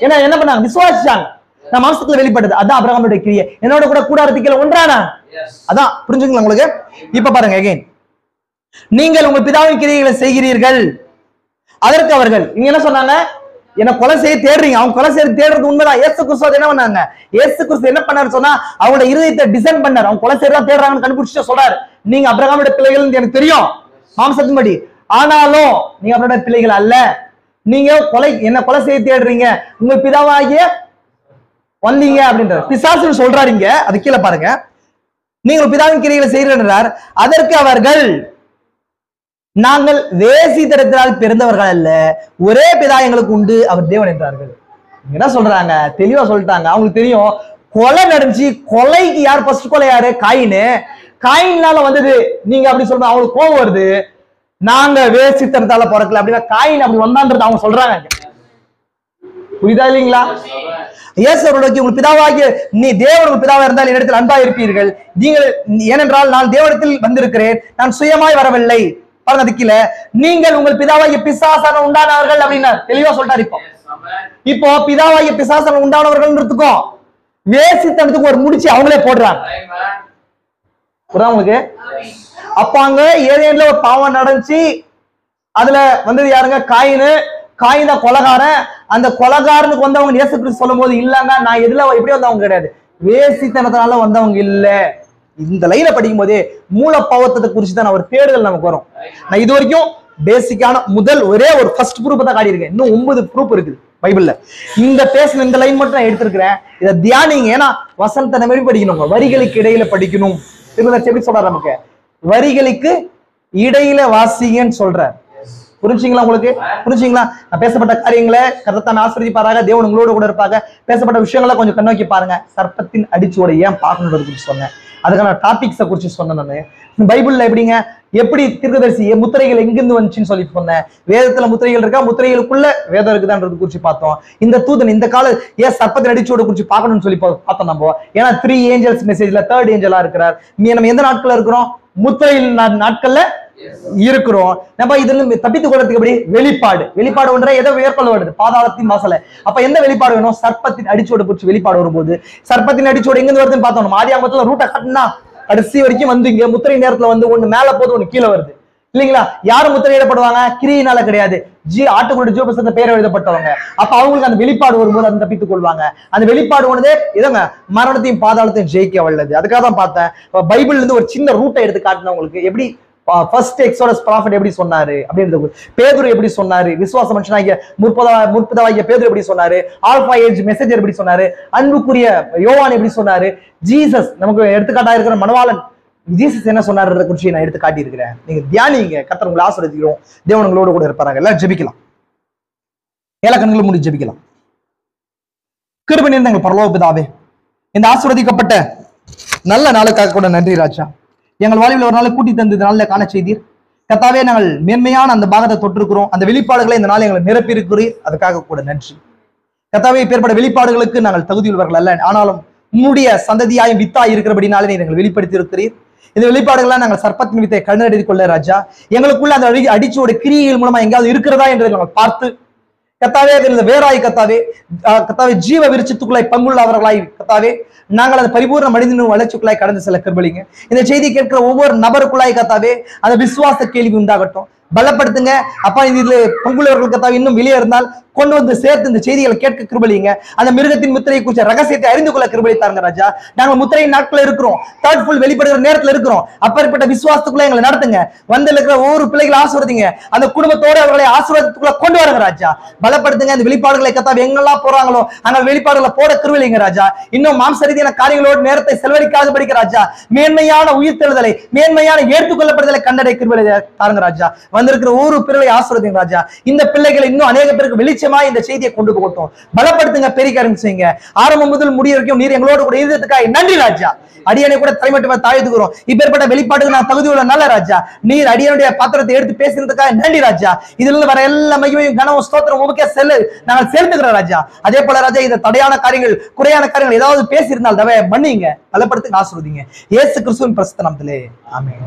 ஏன்னா என்ன பண்ணாங்க? விசுவாசிச்சாங்க. நான் மாம்சத்துல வெளிப்பட்டது. அதான் அபிரகாமுடைய கிரியை. என்னோட கூட கூடாரத்துக்கு ஒன்றானா? அதான் புரிஞ்சுங்களா உங்களுக்கு? இப்ப பாருங்க அகைன், நீங்கள் உங்கள் பிதாவின் கிரியைகளை செய்கிறீர்கள். அதற்கு அவர்கள் இங்க என்ன சொன்னாங்க? என்ன கொலை செய்ய தேடுறீங்க. அவங்க கொலை செய்ய தேடுறது உண்மைதான். இயேசு கிறிஸ்து என்ன பண்ணாங்க? இயேசு கிறிஸ்து என்ன பண்ணாரு சொன்னா, அவங்களோட இருதயத்தை டிசைன் பண்ணாரு. அவங்க கொலை செய்யறதா தேடுறாங்கன்னு கண்டுபிடிச்சு சொல்றாரு, நீங்க அபிரகாமுடைய பிள்ளைகள் எனக்கு தெரியும் மாம்சத்தின்படி, ஆனாலும் நீங்க அவரோட பிள்ளைகள் அல்ல. நீங்க என்ன கொலை செய்ய தேடுறீங்க, உங்க பிதாவாகிய வந்தீங்க அப்படின்றார் பிசாசுன்னு சொல்றாரு. இங்க அது கீழே பாருங்க, நீங்கள் பிதாவின் கிரியைகளை செய்கிறீர்கள். அதற்கு அவர்கள், நாங்கள் வேசித்தனத்தினால் பிறந்தவர்கள் அல்ல, ஒரே பிதா எங்களுக்கு உண்டு, அவர் தேவன் என்றார்கள். என்ன சொல்றாங்க? தெளிவா சொல்லிட்டாங்க. அவங்களுக்கு தெரியும் கொலை நடந்துச்சு. கொலைக்கு யார் ஃபர்ஸ்ட் கொலை? யாரு? காயினால வந்தது. நீங்க அப்படி சொல்ற அவங்களுக்கு கோபம் வருது. நாங்க வேசித்தனத்தால பிறக்கல அப்படின்னா காயின் அப்படி வந்தான்றது அவங்க சொல்றாங்க. புரியுதா இல்லைங்களா? இயேசுவர்களுக்கு உங்கள் பிதாவாகிய நீ தேவனுக்கு பிதாவா இருந்தால் என்னிடத்தில் அன்பா இருப்பீர்கள். நீங்கள், ஏனென்றால் நான் தேவனிடத்தில் வந்திருக்கிறேன், நான் சுயமாய் வரவில்லை. பாருங்க அதுக்கில, நீங்கள் உங்கள் பிதாவாகிய பிசாசான உண்டானவர்கள் அப்படின்னா தெளிவா சொல்லிட்டாரு. இப்போ பிதாவாகிய பிசாசான உண்டானவர்கள்ன்றதுக்கும் வேசித்தனத்துக்கு ஒரு முடிச்சு அவங்களே போடுறாங்க. உங்களுக்கு அப்ப அங்க ஏதேன்ல ஒரு பாவம் நடந்துச்சு. அதுல வந்தது யாருங்க? காயின் தான் கொலகாரன். அந்த கொலகாரனுக்கு வந்தவங்க இயேசு கிறிஸ்து சொல்லும் போது, இல்லங்க நான் எதுல எப்படி வந்தவங்க கிடையாது, வேசித்தனத்தினால வந்தவங்க இல்ல. இந்த லைனை படிக்கும் போதே மூல பாவத்தை குறிச்சு தான் ஒரு தேடுதல் நமக்கு வரும். நான் இது வரைக்கும் பேசிக்கான முதல் ஒரே ஒரு ஃபர்ஸ்ட் ப்ரூஃப் தான் காட்டியிருக்கேன். இன்னும் 9 ப்ரூஃப் இருக்குது. பைபிள்ல. இந்த பேசின இந்த லைன் மட்டும் நான் எடுத்திருக்கிறேன். இதை தியானிங்க. ஏன்னா வசனத்தை நம்ம எப்படி படிக்கணும்? வரிகளுக்கு இடையில படிக்கணும். திரும்ப எப்படி சொல்றாரு? நமக்கு வரிகளுக்கு இடையில வாசிங்கன்னு சொல்றார். புரிஞ்சுங்களா? உங்களுக்கு புரிஞ்சுங்களா? நான் பேசப்பட்ட காரியங்களை கர்த்தர் ஆசீர்வதிப்பாராக. தேவன் உங்களோட கூட இருப்பாங்க. பேசப்பட்ட விஷயங்களை கொஞ்சம் கண்ணோக்கி பாருங்க. சர்ப்பத்தின் அடிச்சுவட ஏன் பார்க்கணுன்றது குறித்து சொன்னேன். அதுக்கான டாபிக்ஸை குறித்து சொன்னேன். நான் பைபிள்ல எப்படிங்க, எப்படி தீர்க்கதரிசி முத்திரைகள் எங்கிருந்து வந்துச்சுன்னு சொல்லி சொன்னேன். வேதத்துல முத்திரைகள் இருக்கா, முத்திரைகளுக்குள்ள வேதம் இருக்குதான்றது குறித்து பார்த்தோம். இந்த தூதன் இந்த கால ஏன் சர்ப்பத்தின் அடிச்சுவட குறித்து பார்க்கணும்னு சொல்லி பார்த்தோம் நம்ம. ஏன்னா 3 ஏஞ்சல்ஸ் மெசேஜ்ல 3rd ஏஞ்சலா இருக்கிறார். நம்ம எந்த நாட்கள்ல இருக்கிறோம்? முத்திரையில் நாட்கள்ல இருக்கிறோம். நம்ம இதுல தப்பித்துக் கொள்றதுக்கு எப்படி? வெளிப்பாடு ஒன்றை எதை மேற்கொள்ள வருது? பாதாளத்தின் வாசல. அப்ப எந்த வெளிப்பாடு வேணும்? சர்ப்பத்தின் அடிச்சோடு குறிச்சு வெளிப்பாடு வரும்போது, சர்ப்பத்தின் அடிச்சோடு எங்க வருதுன்னு பார்த்தோம். ஆதியாகமத்துல ரூட்டை கட்டினா கடைசி வரைக்கும் வந்து இங்க முத்திரை நேரத்துல வந்து ஒண்ணு மேல போது, ஒண்ணு கீழே வருது இல்லைங்களா? யாரும் முத்திரையிடப்படுவாங்க? கிரியினால கிடையாது. ஆட்டுக்குடி ஜீவபுஸ்தகத்துல பேர் எழுதப்பட்டவங்க. அப்ப அவங்களுக்கு அந்த வெளிப்பாடு வரும்போது அந்த தப்பித்துக் கொள்வாங்க. அந்த வெளிப்பாடு ஒன்றதே இதங்க மரணத்தையும் பாதாளத்தையும் ஜெயிக்க வல்லது. அதுக்காக தான் பார்த்தேன். பைபிள்ல இருந்து ஒரு சின்ன ரூட்டை எடுத்து காட்டினவங்களுக்கு எப்படி ஃபர்ஸ்ட் எக்ஸோடஸ் ப்ராஃபட் எப்படி சொன்னாரு அப்படின்றது, பேதுரு எப்படி சொன்னாரு, விசுவாச மனுஷனாகிய முற்பதாகிய பேதுரு எப்படி சொன்னாரு, ஆல்பா ஏஜ் மெசேஜர் எப்படி சொன்னாரு, அன்புக்குரிய யோவான் எப்படி சொன்னாரு, ஜீசஸ் நமக்கு எடுத்துக்காட்டா இருக்கிற மணவாளன் ஜீசஸ் என்ன சொன்னாருன்ற குறிச்சி நான் எடுத்து காட்டி இருக்கிறேன். நீங்க தியானிங்க. கர்த்தர் உங்களை ஆசீர்வதிக்கிறோம். தேவன் உங்களோட கூட இருப்பாங்க. எல்லாம் ஜெபிக்கலாம். ஏழை கண்களை மூடி ஜெபிக்கலாம். கிருபை நிறைந்த எங்கள் பரலோக பிதாவே, இந்த ஆசீர்வதிக்கப்பட்ட நல்ல நாளுக்காக கூட நன்றி ராஜா. எங்கள் வாழ்வில் ஒரு நாள் கூட்டி தந்து இந்த நாளில் காண செய்தீர் கர்த்தாவே. நாங்கள் மேன்மையான அந்த பாகத்தை தொட்டிருக்கிறோம். அந்த வெளிப்பாடுகளை இந்த நாள் எங்களை நிரப்பி இருக்கிறீர். அதுக்காக கூட நன்றி கர்த்தாவே. இப்பேற்பட்ட வெளிப்பாடுகளுக்கு நாங்கள் தகுதியுள்ளவர்கள் அல்ல. ஆனாலும் உன்னுடைய சந்ததியாயும் வித்தாய் இருக்கிறபடினாலே நீ எங்களை வெளிப்படுத்தி இருக்கிறீர். இந்த வெளிப்பாடுகள்லாம் நாங்கள் சர்ப்பத்தின் வித்தை கண்ணெடுத்துக் கொள்ள ராஜா. எங்களுக்குள்ள அந்த அடிச்சோட கிரியைகள் மூலமா எங்காவது இருக்கிறதா என்று நாங்கள் பார்த்து கர்த்தாவே வேறாய் கர்த்தாவே, ஜீவ விருட்சத்துக்குள்ளாய் பங்குள்ளவர்களாய் கர்த்தாவே, நாங்கள் அந்த பரிபூர்ண மனிதனும் வளர்ச்சிக்குள்ளாய் கடந்து செல்ல கிருபைங்க. இந்த செய்தி கேட்கிற ஒவ்வொரு நபருக்குள்ளாய் கர்த்தாவே அந்த விசுவாச கேள்வி உண்டாகட்டும். பலப்படுத்துங்க அப்பா. இதுல பங்குள்ளவர்கள் கர்த்தாவே இன்னும் வெளியே இருந்தால் கொண்டு வந்து சேர்த்து இந்த செய்திகளை கேட்க கிருபலிங்க. அந்த மிருகத்தின் முத்திரையை குறித்த ரகசியத்தை அறிந்து கொள்ள கிருபலி தாருங்க ராஜா. நாங்கள் முத்திரை நாட்கள் இருக்கிறோம். தேர்ட் ஃபுல் வெளிப்படுகிற நேரத்தில் இருக்கிறோம். அப்பேற்பட்ட விசுவாசத்துக்குள்ள எங்களை நடத்துங்க. வந்து இருக்கிற ஒவ்வொரு பிள்ளைகளை ஆசீர்வதிங்க. அந்த குடும்பத்தோட அவர்களை ஆசீர்வாதத்துக்குள்ள கொண்டு வரங்க ராஜா. பலப்படுத்துங்க. அந்த வெளிப்பாடுகளை கர்த்தாவே எங்கெல்லாம் போறாங்களோ அங்க வெளிப்பாடுகளை போட கிருபலிங்க ராஜா. இன்னும் மாம்ச ரீதியான காரியங்களோடு நேரத்தை செலவழிக்காத படிக்க ராஜா. மேன்மையான உயிர்த்தெழுதலை, மேன்மையான ஏற்றுக்கொள்ளப்படுதலை கண்டடை கிருபலி தாருங்க ராஜா. வந்திருக்கிற ஒவ்வொரு பிள்ளைகளை ஆசீர்வதிங்க ராஜா. இந்த பிள்ளைகளை இன்னும் அநேக பேருக்கு வெளிச்சம் இந்த செய்தியை கொண்டு போகட்டும். பலப்படுத்துங்க. பெரிய செய்யுங்க. ஆரம்பம் முதல் முடிய வரைக்கும் நீர் எங்களோட கூட இருந்ததுக்காக நன்றி ராஜா. அடியனை கூட தலைமட்டுமா தாழ்த்துக்கிறோம். இப்பேற்பட்ட வெளிப்பாடுக்கு நான் தகுதி உள்ள நல்ல ராஜா. நீர் அடியனுடைய பாத்திரத்தை எடுத்து பேசுறதுக்காக நன்றி ராஜா. இதுல இருந்து வர எல்லா மகிமையும் கனவும் ஸ்தோத்திரம் உமக்கே நாங்கள் சேர்ந்துக்கிறோம் ராஜா. அதே போல ராஜா, இந்த தடையான காரியங்கள் குறையான காரியங்கள் ஏதாவது பேசியிருந்தால் தவிர மன்னிங்க. பலப்படுத்துங்க. ஆசீர்வதிங்க. இயேசு கிறிஸ்துவின் பிரசித்த நாமத்திலே ஆமென்.